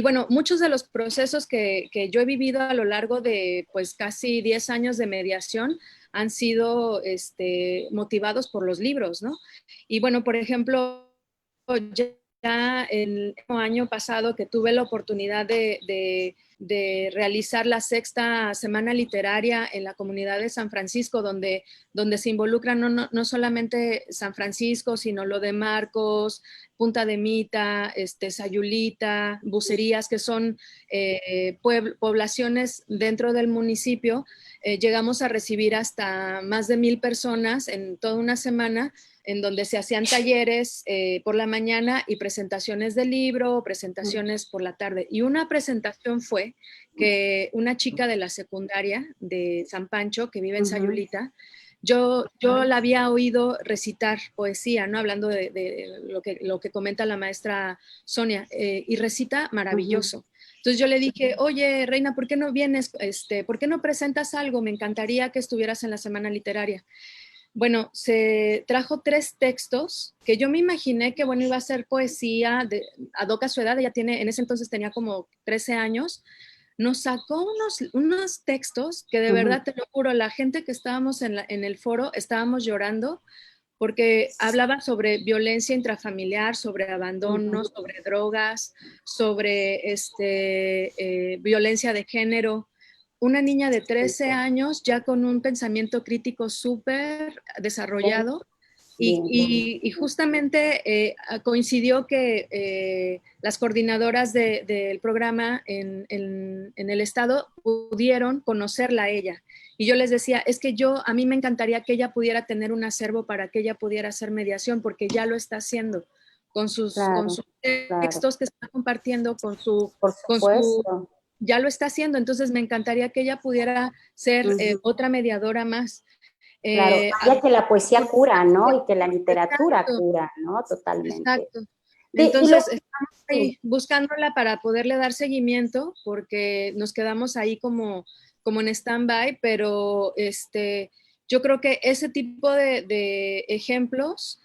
C: bueno, muchos de los procesos que yo he vivido a lo largo de pues casi 10 años de mediación han sido motivados por los libros, ¿no? Y bueno, por ejemplo, ya el año pasado que tuve la oportunidad de realizar la 6ª Semana Literaria en la comunidad de San Francisco, donde se involucran no solamente San Francisco, sino lo de Marcos, Punta de Mita, Sayulita, Bucerías, que son poblaciones dentro del municipio. Llegamos a recibir hasta más de 1,000 personas en toda una semana, en donde se hacían talleres por la mañana y presentaciones de libro, presentaciones por la tarde. Y una presentación fue que una chica de la secundaria de San Pancho, que vive en Sayulita, yo la había oído recitar poesía, ¿no? Hablando de lo que comenta la maestra Sonia, y recita maravilloso. Entonces yo le dije, oye, Reina, ¿por qué no vienes? ¿Por qué no presentas algo? Me encantaría que estuvieras en la Semana Literaria. Bueno, se trajo 3 textos que yo me imaginé que, bueno, iba a ser poesía ad hoc a su edad. Ella en ese entonces tenía como 13 años. Nos sacó unos textos que de verdad, te lo juro, la gente que estábamos en el foro estábamos llorando porque hablaba sobre violencia intrafamiliar, sobre abandono, sobre drogas, sobre violencia de género. Una niña de 13 años ya con un pensamiento crítico súper desarrollado. Y justamente coincidió que las coordinadoras del programa en el estado pudieron conocerla a ella. Y yo les decía, es que a mí me encantaría que ella pudiera tener un acervo para que ella pudiera hacer mediación, porque ya lo está haciendo con sus textos que está compartiendo, ya lo está haciendo. Entonces me encantaría que ella pudiera ser otra mediadora más.
B: Claro, vaya que la poesía cura, ¿no? Y que la literatura cura, ¿no? Totalmente.
C: Exacto. Entonces, estamos ahí buscándola para poderle dar seguimiento, porque nos quedamos ahí como en stand-by, pero yo creo que ese tipo de ejemplos,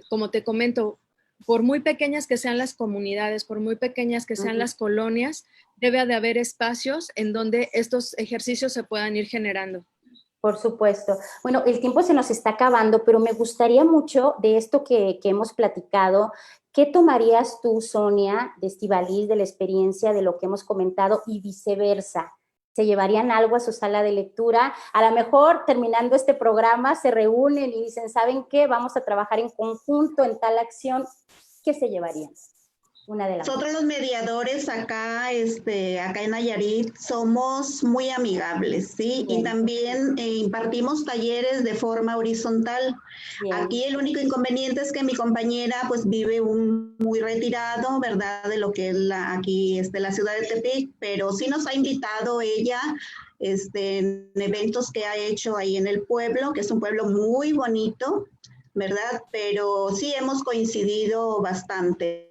C: como te comento, por muy pequeñas que sean las comunidades, por muy pequeñas que sean las colonias, debe de haber espacios en donde estos ejercicios se puedan ir generando.
B: Por supuesto. Bueno, el tiempo se nos está acabando, pero me gustaría mucho de esto que hemos platicado. ¿Qué tomarías tú, Sonia, de Estíbaliz, de la experiencia, de lo que hemos comentado y viceversa? ¿Se llevarían algo a su sala de lectura? A lo mejor, terminando este programa, se reúnen y dicen, ¿saben qué? Vamos a trabajar en conjunto en tal acción. ¿Qué se llevarían? Una de las
F: Nosotros los mediadores acá en Nayarit somos muy amigables, ¿sí? Bien. Y también impartimos talleres de forma horizontal. Bien. Aquí el único inconveniente es que mi compañera pues vive muy retirado, ¿verdad? De lo que es aquí la ciudad de Tepic, pero sí nos ha invitado ella en eventos que ha hecho ahí en el pueblo, que es un pueblo muy bonito, ¿verdad? Pero sí hemos coincidido bastante.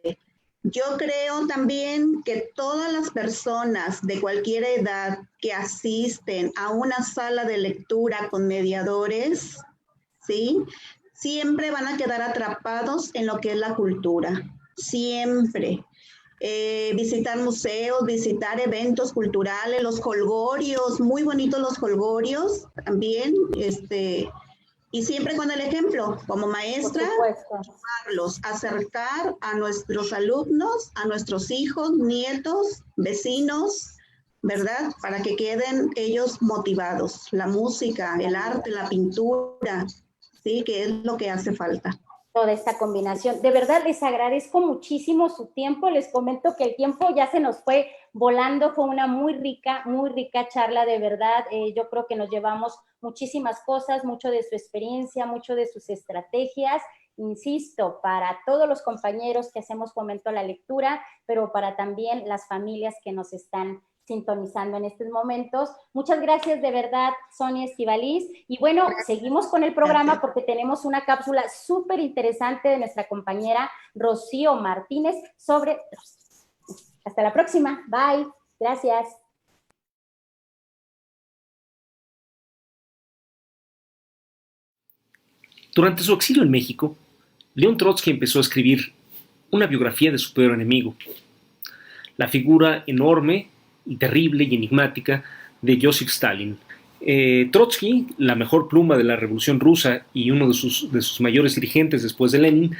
F: Yo creo también que todas las personas de cualquier edad que asisten a una sala de lectura con mediadores, ¿sí? Siempre van a quedar atrapados en lo que es la cultura, siempre. Visitar museos, visitar eventos culturales, los jolgorios, muy bonitos los jolgorios también, y siempre con el ejemplo, como maestra, ayudarlos, acercar a nuestros alumnos, a nuestros hijos, nietos, vecinos, ¿verdad? Para que queden ellos motivados. La música, el arte, la pintura, ¿sí? Que es lo que hace falta.
B: Toda esta combinación. De verdad les agradezco muchísimo su tiempo. Les comento que el tiempo ya se nos fue volando. Fue una muy rica charla, de verdad. Yo creo que nos llevamos muchísimas cosas, mucho de su experiencia, mucho de sus estrategias. Insisto, para todos los compañeros que hacemos fomento a la lectura, pero para también las familias que nos están sintonizando en estos momentos. Muchas gracias de verdad, Sonia Estíbaliz. Y bueno, seguimos con el programa porque tenemos una cápsula súper interesante de nuestra compañera Rocío Martínez sobre... Hasta la próxima. Bye. Gracias.
G: Durante su exilio en México, León Trotsky empezó a escribir una biografía de su peor enemigo, la figura enorme y terrible y enigmática de Joseph Stalin. Trotsky, la mejor pluma de la Revolución Rusa y uno de sus mayores dirigentes después de Lenin,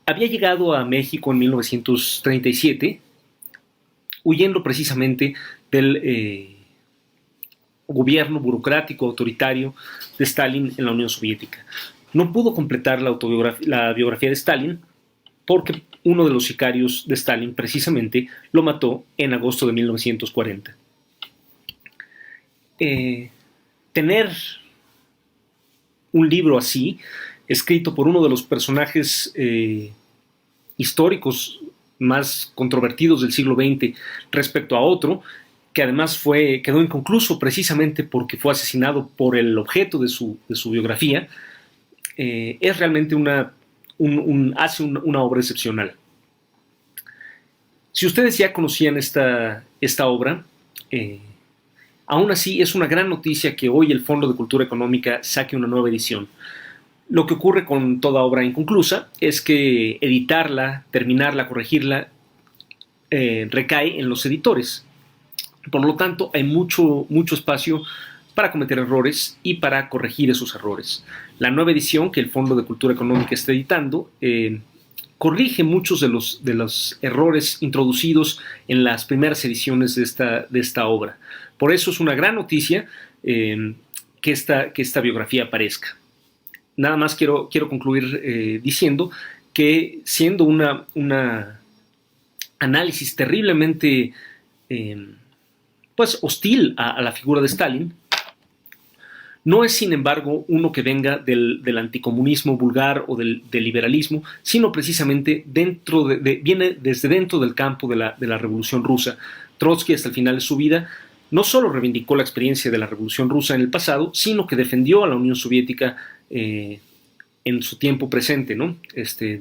G: había llegado a México en 1937, huyendo precisamente del gobierno burocrático autoritario de Stalin en la Unión Soviética. No pudo completar la biografía de Stalin porque uno de los sicarios de Stalin precisamente lo mató en agosto de 1940. Tener un libro así, escrito por uno de los personajes históricos más controvertidos del siglo XX respecto a otro, que además quedó inconcluso precisamente porque fue asesinado por el objeto de su biografía, es realmente hace una obra excepcional. Si ustedes ya conocían esta obra, aún así es una gran noticia que hoy el Fondo de Cultura Económica saque una nueva edición. Lo que ocurre con toda obra inconclusa es que editarla, terminarla, corregirla, recae en los editores. Por lo tanto, hay mucho espacio para cometer errores y para corregir esos errores. La nueva edición que el Fondo de Cultura Económica está editando corrige muchos de los errores introducidos en las primeras ediciones de esta obra. Por eso es una gran noticia que esta biografía aparezca. Nada más quiero concluir diciendo que, siendo una análisis terriblemente hostil a la figura de Stalin, no es, sin embargo, uno que venga del anticomunismo vulgar o del liberalismo, sino precisamente viene desde dentro del campo de la Revolución Rusa. Trotsky, hasta el final de su vida, no solo reivindicó la experiencia de la Revolución Rusa en el pasado, sino que defendió a la Unión Soviética en su tiempo presente, ¿no?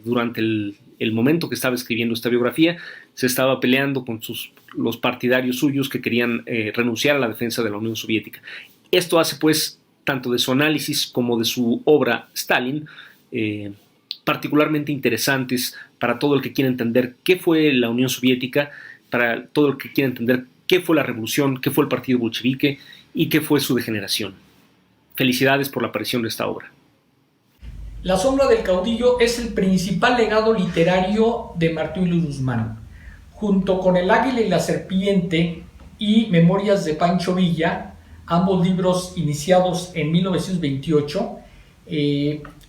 G: Durante el momento que estaba escribiendo esta biografía, se estaba peleando con los partidarios suyos que querían renunciar a la defensa de la Unión Soviética. Esto hace, pues, tanto de su análisis como de su obra Stalin, particularmente interesantes para todo el que quiera entender qué fue la Unión Soviética, para todo el que quiera entender qué fue la revolución, qué fue el partido bolchevique y qué fue su degeneración. Felicidades por la aparición de esta obra.
H: La sombra del caudillo es el principal legado literario de Martín Luis Guzmán. Junto con El águila y la serpiente y Memorias de Pancho Villa, ambos libros iniciados en 1928,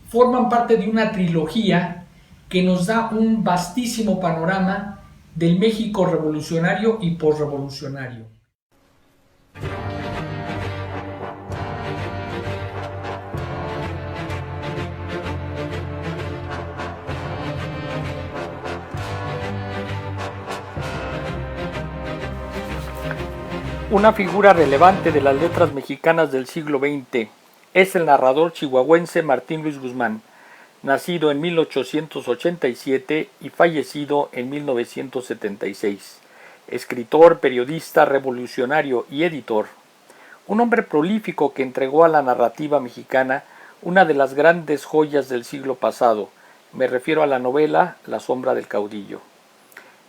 H: forman parte de una trilogía que nos da un vastísimo panorama del México revolucionario y posrevolucionario.
I: Una figura relevante de las letras mexicanas del siglo XX es el narrador chihuahuense Martín Luis Guzmán, nacido en 1887 y fallecido en 1976. Escritor, periodista, revolucionario y editor. Un hombre prolífico que entregó a la narrativa mexicana una de las grandes joyas del siglo pasado. Me refiero a la novela La sombra del caudillo.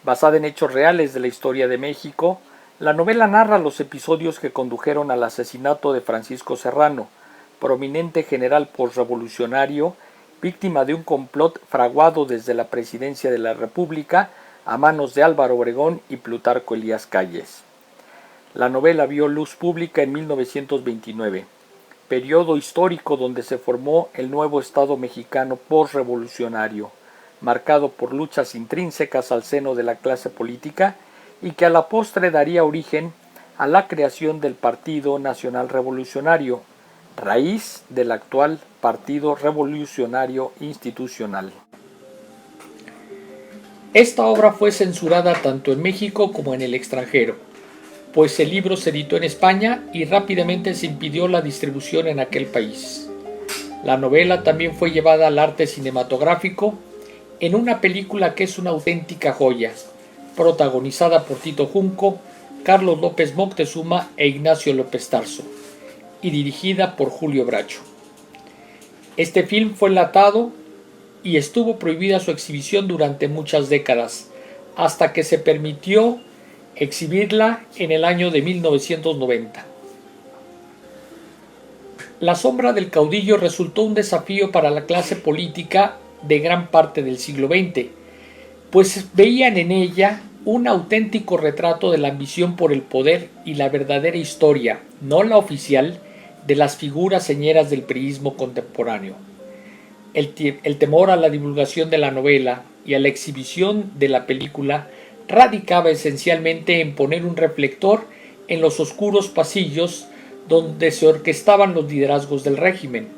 I: Basada en hechos reales de la historia de México, la novela narra los episodios que condujeron al asesinato de Francisco Serrano, prominente general posrevolucionario, víctima de un complot fraguado desde la presidencia de la República a manos de Álvaro Obregón y Plutarco Elías Calles. La novela vio luz pública en 1929, periodo histórico donde se formó el nuevo Estado mexicano posrevolucionario, marcado por luchas intrínsecas al seno de la clase política y que a la postre daría origen a la creación del Partido Nacional Revolucionario, raíz del actual Partido Revolucionario Institucional.
H: Esta obra fue censurada tanto en México como en el extranjero, pues el libro se editó en España y rápidamente se impidió la distribución en aquel país. La novela también fue llevada al arte cinematográfico en una película que es una auténtica joya, protagonizada por Tito Junco, Carlos López Moctezuma e Ignacio López Tarso, y dirigida por Julio Bracho. Este film fue enlatado y estuvo prohibida su exhibición durante muchas décadas, hasta que se permitió exhibirla en el año de 1990. La sombra del caudillo resultó un desafío para la clase política de gran parte del siglo XX, pues veían en ella un auténtico retrato de la ambición por el poder y la verdadera historia, no la oficial, de las figuras señeras del priismo contemporáneo. El temor a la divulgación de la novela y a la exhibición de la película radicaba esencialmente en poner un reflector en los oscuros pasillos donde se orquestaban los liderazgos del régimen,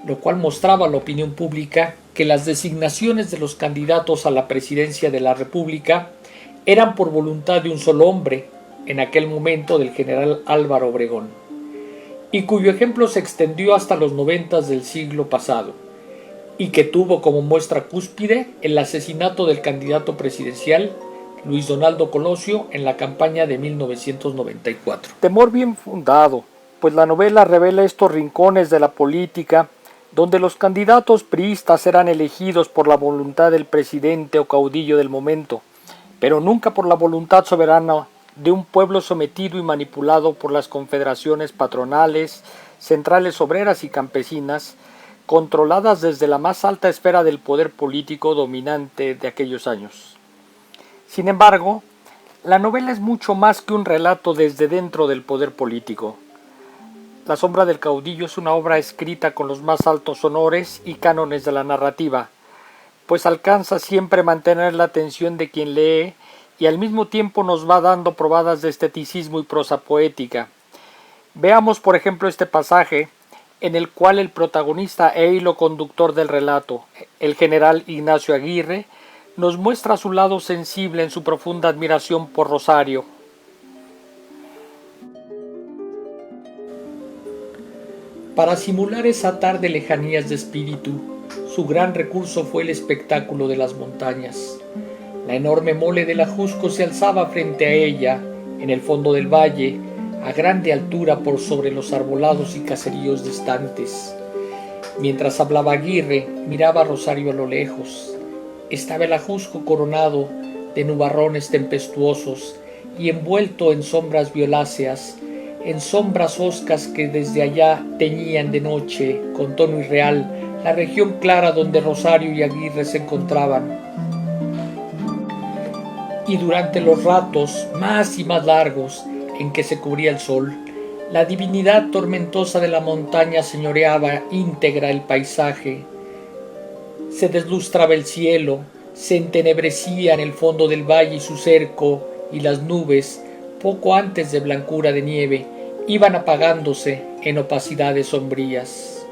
H: lo cual mostraba a la opinión pública que las designaciones de los candidatos a la presidencia de la República eran por voluntad de un solo hombre, en aquel momento del general Álvaro Obregón, y cuyo ejemplo se extendió hasta los 90 del siglo pasado, y que tuvo como muestra cúspide el asesinato del candidato presidencial Luis Donaldo Colosio en la campaña de 1994.
I: Temor bien fundado, pues la novela revela estos rincones de la política donde los candidatos priistas eran elegidos por la voluntad del presidente o caudillo del momento, pero nunca por la voluntad soberana de un pueblo sometido y manipulado por las confederaciones patronales, centrales obreras y campesinas, controladas desde la más alta esfera del poder político dominante de aquellos años. Sin embargo, la novela es mucho más que un relato desde dentro del poder político. La sombra del caudillo es una obra escrita con los más altos honores y cánones de la narrativa, pues alcanza siempre mantener la atención de quien lee y al mismo tiempo nos va dando probadas de esteticismo y prosa poética. Veamos por ejemplo este pasaje en el cual el protagonista e hilo conductor del relato, el general Ignacio Aguirre, nos muestra su lado sensible en su profunda admiración por Rosario.
H: Para simular esa tarde lejanías de espíritu, su gran recurso fue el espectáculo de las montañas. La enorme mole del Ajusco se alzaba frente a ella, en el fondo del valle, a grande altura por sobre los arbolados y caseríos distantes. Mientras hablaba Aguirre, miraba a Rosario a lo lejos. Estaba el Ajusco coronado de nubarrones tempestuosos y envuelto en sombras violáceas, en sombras hoscas que desde allá teñían de noche, con tono irreal, la región clara donde Rosario y Aguirre se encontraban. Y durante los ratos más y más largos en que se cubría el sol, la divinidad tormentosa de la montaña señoreaba íntegra el paisaje. Se deslustraba el cielo, se entenebrecía en el fondo del valle y su cerco, y las nubes, poco antes de blancura de nieve, iban apagándose en opacidades sombrías.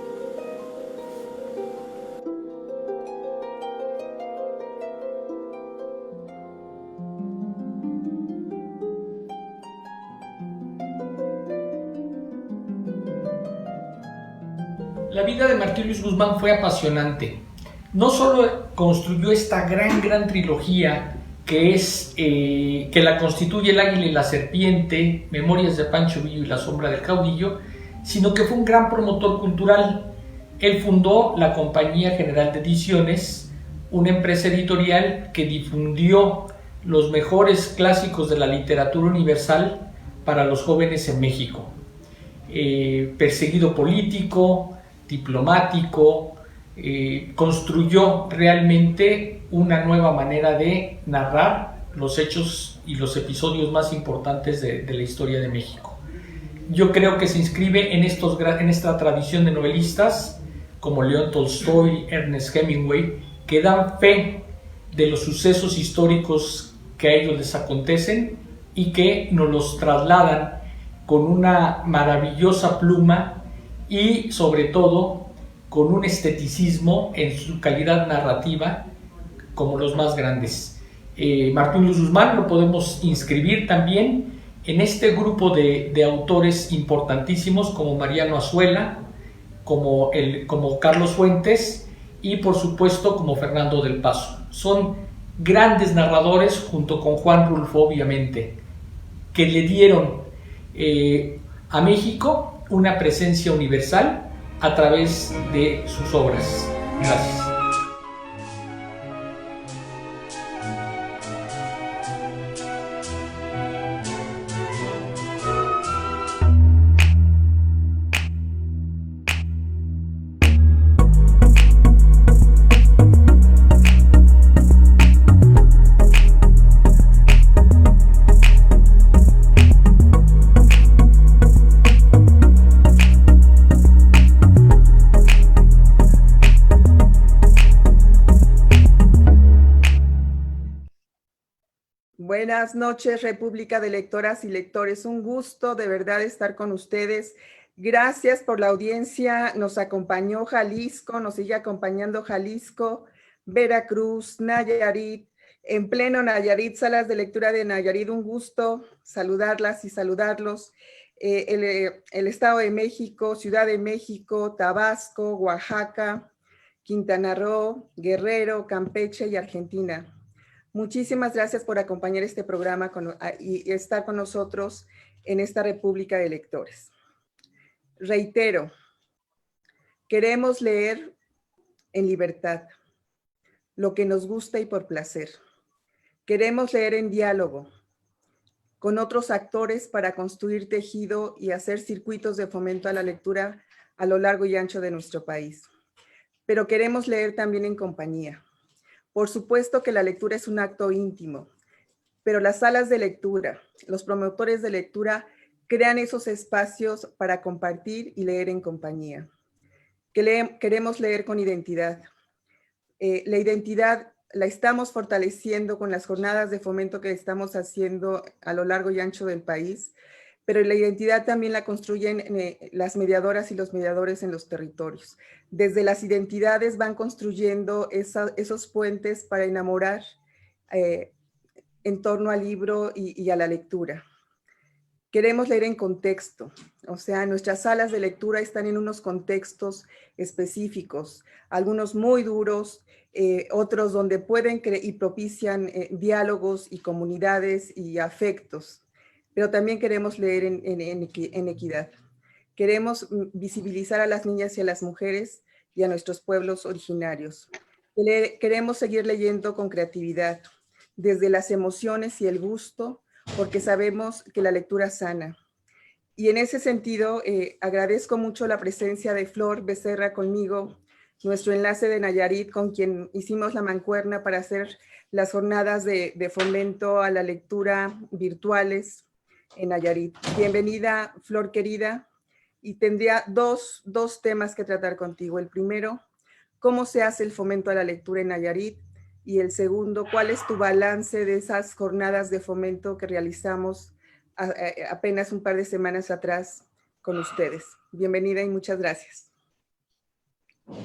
H: La vida de Martín Luis Guzmán fue apasionante. No solo construyó esta gran trilogía que la constituye El Águila y la Serpiente, Memorias de Pancho Villa y La Sombra del Caudillo, sino que fue un gran promotor cultural. Él fundó la Compañía General de Ediciones, una empresa editorial que difundió los mejores clásicos de la literatura universal para los jóvenes en México. Perseguido político, diplomático, construyó realmente una nueva manera de narrar los hechos y los episodios más importantes de la historia de México. Yo creo que se inscribe en esta tradición de novelistas como León Tolstoy, Ernest Hemingway, que dan fe de los sucesos históricos que a ellos les acontecen y que nos los trasladan con una maravillosa pluma y sobre todo con un esteticismo en su calidad narrativa como los más grandes. Martín Luis Guzmán lo podemos inscribir también en este grupo de autores importantísimos como Mariano Azuela, como Carlos Fuentes y por supuesto como Fernando del Paso. Son grandes narradores junto con Juan Rulfo, obviamente, que le dieron a México una presencia universal a través de sus obras. Gracias.
J: Buenas noches, República de Lectoras y Lectores. Un gusto de verdad estar con ustedes. Gracias por la audiencia. Nos acompañó Jalisco, nos sigue acompañando Jalisco, Veracruz, Nayarit, en pleno Nayarit, salas de lectura de Nayarit. Un gusto saludarlas y saludarlos. El Estado de México, Ciudad de México, Tabasco, Oaxaca, Quintana Roo, Guerrero, Campeche y Argentina. Muchísimas gracias por acompañar este programa y estar con nosotros en esta República de Lectores. Reitero, queremos leer en libertad, lo que nos gusta y por placer. Queremos leer en diálogo con otros actores para construir tejido y hacer circuitos de fomento a la lectura a lo largo y ancho de nuestro país. Pero queremos leer también en compañía. Por supuesto que la lectura es un acto íntimo, pero las salas de lectura, los promotores de lectura crean esos espacios para compartir y leer en compañía. Queremos leer con identidad. La identidad la estamos fortaleciendo con las jornadas de fomento que estamos haciendo a lo largo y ancho del país, pero la identidad también la construyen las mediadoras y los mediadores en los territorios. Desde las identidades van construyendo esos puentes para enamorar en torno al libro y a la lectura. Queremos leer en contexto, o sea, nuestras salas de lectura están en unos contextos específicos, algunos muy duros, otros donde pueden y propician diálogos y comunidades y afectos, pero también queremos leer en equidad. Queremos visibilizar a las niñas y a las mujeres y a nuestros pueblos originarios. Queremos seguir leyendo con creatividad, desde las emociones y el gusto, porque sabemos que la lectura sana. Y en ese sentido, agradezco mucho la presencia de Flor Becerra conmigo, nuestro enlace de Nayarit, con quien hicimos la mancuerna para hacer las jornadas de fomento a la lectura virtuales en Nayarit. Bienvenida, Flor querida, y tendría dos temas que tratar contigo. El primero, ¿cómo se hace el fomento a la lectura en Nayarit? Y el segundo, ¿cuál es tu balance de esas jornadas de fomento que realizamos apenas un par de semanas atrás con ustedes? Bienvenida y muchas gracias.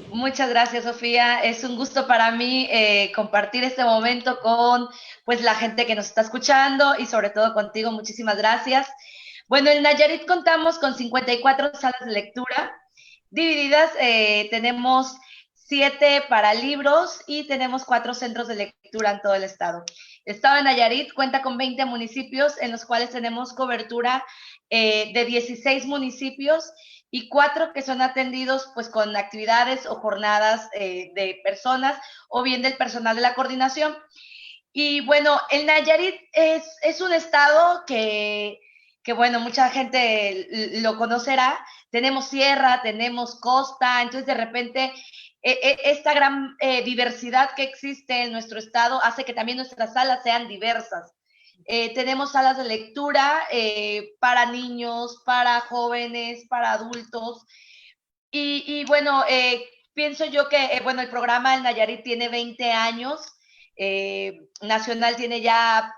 K: Muchas gracias, Sofía. Es un gusto para mí compartir este momento con pues, la gente que nos está escuchando y sobre todo contigo. Muchísimas gracias. Bueno, en Nayarit contamos con 54 salas de lectura divididas. Tenemos 7 para libros y tenemos 4 centros de lectura en todo el estado. El estado de Nayarit cuenta con 20 municipios en los cuales tenemos cobertura de 16 municipios y 4 que son atendidos pues con actividades o jornadas de personas o bien del personal de la coordinación. Y bueno, el Nayarit es un estado que bueno, mucha gente lo conocerá. Tenemos sierra, tenemos costa, entonces de repente esta gran diversidad que existe en nuestro estado hace que también nuestras salas sean diversas. Tenemos salas de lectura para niños, para jóvenes, para adultos. Y bueno, pienso yo que bueno, el programa El Nayarit tiene 20 años, nacional tiene ya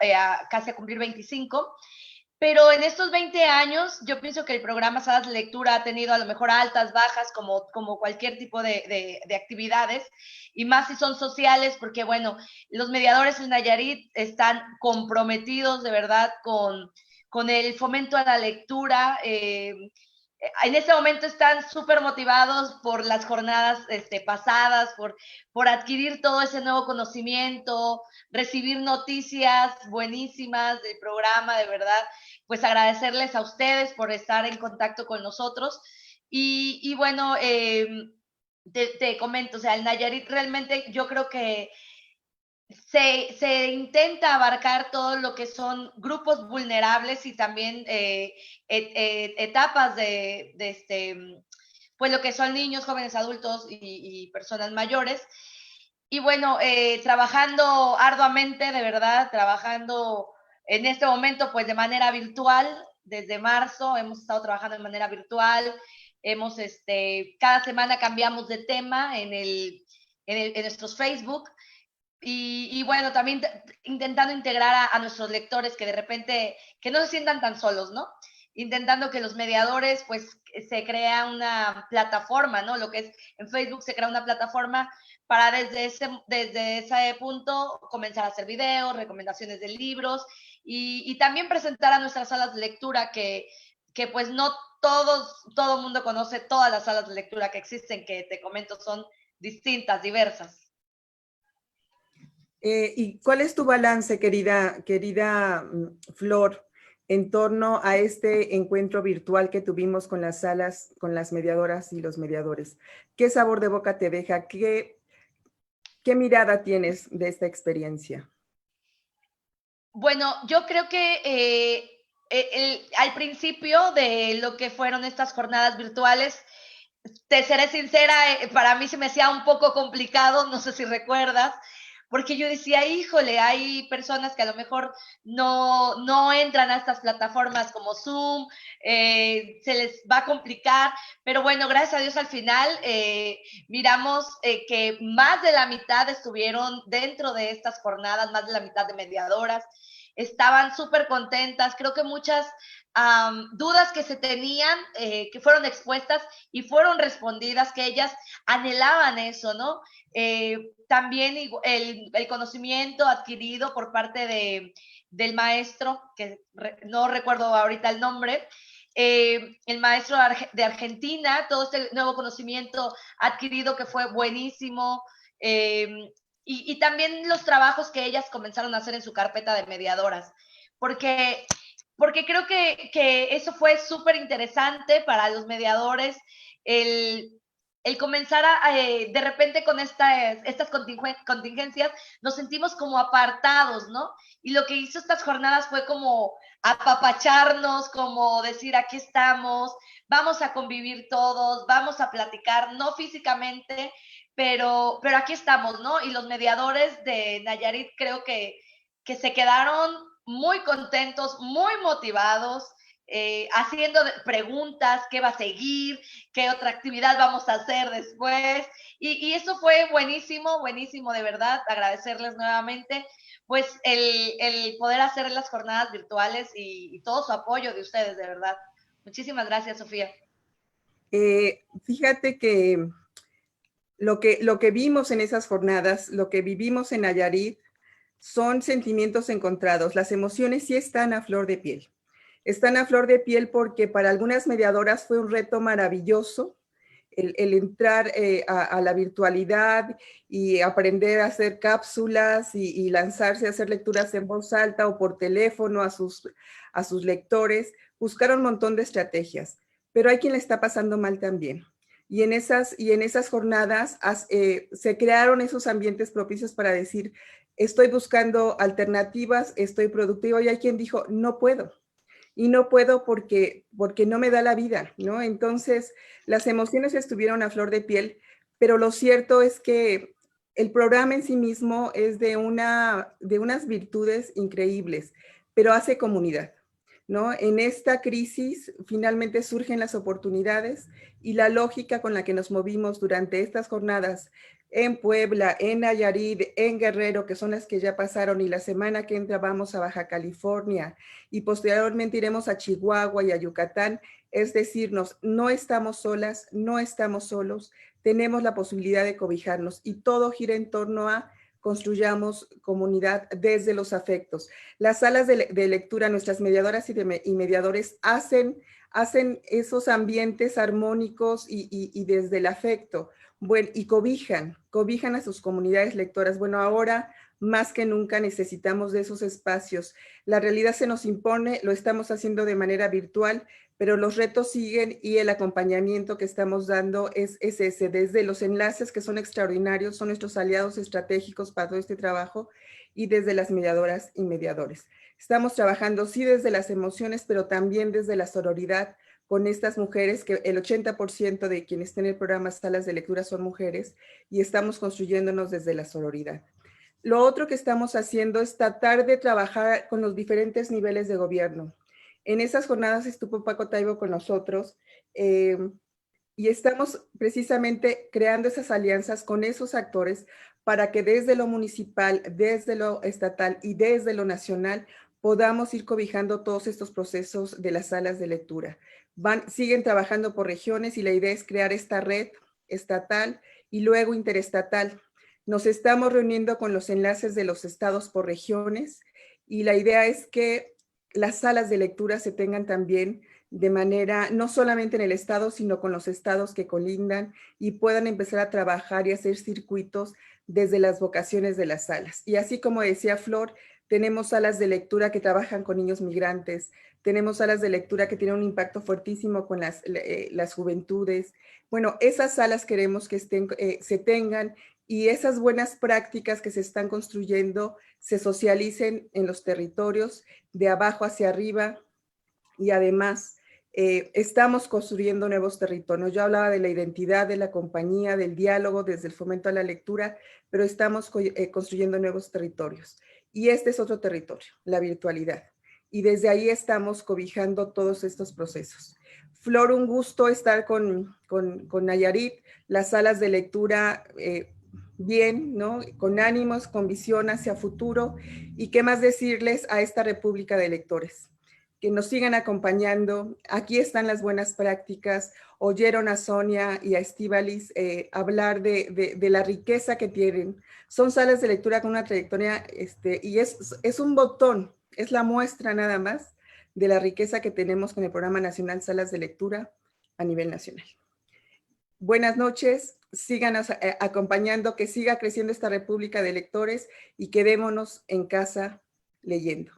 K: casi a cumplir 25. Pero en estos 20 años, yo pienso que el programa Salas de Lectura ha tenido a lo mejor altas, bajas, como cualquier tipo de actividades, y más si son sociales, porque bueno, los mediadores en Nayarit están comprometidos de verdad con el fomento a la lectura. En este momento están súper motivados por las jornadas pasadas, por adquirir todo ese nuevo conocimiento, recibir noticias buenísimas del programa, de verdad. Pues agradecerles a ustedes por estar en contacto con nosotros. Y bueno, te comento, o sea, el Nayarit realmente yo creo que se intenta abarcar todo lo que son grupos vulnerables y también etapas pues lo que son niños, jóvenes, adultos y personas mayores. Y bueno, trabajando arduamente, de verdad, trabajando en este momento, pues de manera virtual, desde marzo hemos estado trabajando de manera virtual, cada semana cambiamos de tema en nuestros Facebook, y bueno, también intentando integrar a nuestros lectores que de repente, que no se sientan tan solos, ¿no? Intentando que los mediadores, pues, se crea una plataforma, ¿no? Lo que es en Facebook se crea una plataforma para desde ese punto comenzar a hacer videos, recomendaciones de libros y también presentar a nuestras salas de lectura que pues no todo el mundo conoce todas las salas de lectura que existen, que te comento son distintas, diversas.
J: ¿Y cuál es tu balance, querida Flor, en torno a este encuentro virtual que tuvimos con las salas, con las mediadoras y los mediadores? ¿Qué sabor de boca te deja? ¿Qué mirada tienes de esta experiencia?
K: Bueno, yo creo que al principio de lo que fueron estas jornadas virtuales, te seré sincera, para mí se me hacía un poco complicado, no sé si recuerdas, porque yo decía, híjole, hay personas que a lo mejor no entran a estas plataformas como Zoom, se les va a complicar, pero bueno, gracias a Dios al final miramos que más de la mitad estuvieron dentro de estas jornadas, más de la mitad de mediadoras, estaban súper contentas, creo que muchas dudas que se tenían, que fueron expuestas y fueron respondidas, que ellas anhelaban eso, ¿no? También el conocimiento adquirido por parte del maestro, que no recuerdo ahorita el nombre, el maestro de Argentina, todo este nuevo conocimiento adquirido que fue buenísimo, y también los trabajos que ellas comenzaron a hacer en su carpeta de mediadoras, porque creo que eso fue súper interesante para los mediadores, el comenzar de repente con estas contingencias, nos sentimos como apartados, ¿no? Y lo que hizo estas jornadas fue como apapacharnos, como decir, aquí estamos, vamos a convivir todos, vamos a platicar, no físicamente, pero aquí estamos, ¿no? Y los mediadores de Nayarit creo que se quedaron muy contentos, muy motivados, haciendo preguntas, qué va a seguir, qué otra actividad vamos a hacer después. Y eso fue buenísimo, buenísimo, de verdad, agradecerles nuevamente, pues el poder hacer las jornadas virtuales y todo su apoyo de ustedes, de verdad. Muchísimas gracias, Sofía.
J: Fíjate que lo que vimos en esas jornadas, lo que vivimos en Nayarit, son sentimientos encontrados. Las emociones sí están a flor de piel. Están a flor de piel porque para algunas mediadoras fue un reto maravilloso el entrar a la virtualidad y aprender a hacer cápsulas y lanzarse a hacer lecturas en voz alta o por teléfono a sus lectores. Buscaron un montón de estrategias, pero hay quien le está pasando mal también. Y en esas jornadas se crearon esos ambientes propicios para decir, estoy buscando alternativas, estoy productiva, y hay quien dijo, no puedo. Y no puedo porque no me da la vida, ¿no? Entonces, las emociones estuvieron a flor de piel, pero lo cierto es que el programa en sí mismo es de unas virtudes increíbles, pero hace comunidad, ¿no? En esta crisis finalmente surgen las oportunidades y la lógica con la que nos movimos durante estas jornadas en Puebla, en Nayarit, en Guerrero, que son las que ya pasaron, y la semana que entra vamos a Baja California y posteriormente iremos a Chihuahua y a Yucatán, es decirnos, no estamos solas, no estamos solos, tenemos la posibilidad de cobijarnos y todo gira en torno a construyamos comunidad desde los afectos. Las salas de lectura, nuestras mediadoras y mediadores hacen esos ambientes armónicos y desde el afecto. Bueno, y cobijan a sus comunidades lectoras. Bueno, ahora más que nunca necesitamos de esos espacios. La realidad se nos impone, lo estamos haciendo de manera virtual, pero los retos siguen y el acompañamiento que estamos dando es ese, desde los enlaces que son extraordinarios, son nuestros aliados estratégicos para todo este trabajo, y desde las mediadoras y mediadores. Estamos trabajando sí desde las emociones, pero también desde la sororidad, con estas mujeres, que el 80% de quienes están en el programa Salas de Lectura son mujeres, y estamos construyéndonos desde la sororidad. Lo otro que estamos haciendo es tratar de trabajar con los diferentes niveles de gobierno. En esas jornadas estuvo Paco Taibo con nosotros, y estamos precisamente creando esas alianzas con esos actores para que desde lo municipal, desde lo estatal y desde lo nacional podamos ir cobijando todos estos procesos de las salas de lectura. Siguen trabajando por regiones y la idea es crear esta red estatal y luego interestatal. Nos estamos reuniendo con los enlaces de los estados por regiones y la idea es que las salas de lectura se tengan también de manera, no solamente en el estado, sino con los estados que colindan y puedan empezar a trabajar y hacer circuitos desde las vocaciones de las salas. Y así como decía Flor, tenemos salas de lectura que trabajan con niños migrantes, tenemos salas de lectura que tienen un impacto fuertísimo con las juventudes. Bueno, esas salas queremos que se tengan y esas buenas prácticas que se están construyendo se socialicen en los territorios de abajo hacia arriba y además estamos construyendo nuevos territorios. Yo hablaba de la identidad de la compañía, del diálogo, desde el fomento a la lectura, pero estamos construyendo nuevos territorios. Y este es otro territorio, la virtualidad. Y desde ahí estamos cobijando todos estos procesos. Flor, un gusto estar con Nayarit, las salas de lectura bien, ¿no? Con ánimos, con visión hacia futuro. Y qué más decirles a esta República de Lectores. Que nos sigan acompañando. Aquí están las buenas prácticas. Oyeron a Sonia y a Estíbaliz hablar de la riqueza que tienen. Son salas de lectura con una trayectoria y es un botón, es la muestra nada más de la riqueza que tenemos con el Programa Nacional Salas de Lectura a nivel nacional. Buenas noches, síganos acompañando, que siga creciendo esta República de Lectores y quedémonos en casa leyendo.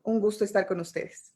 J: Un gusto estar con ustedes.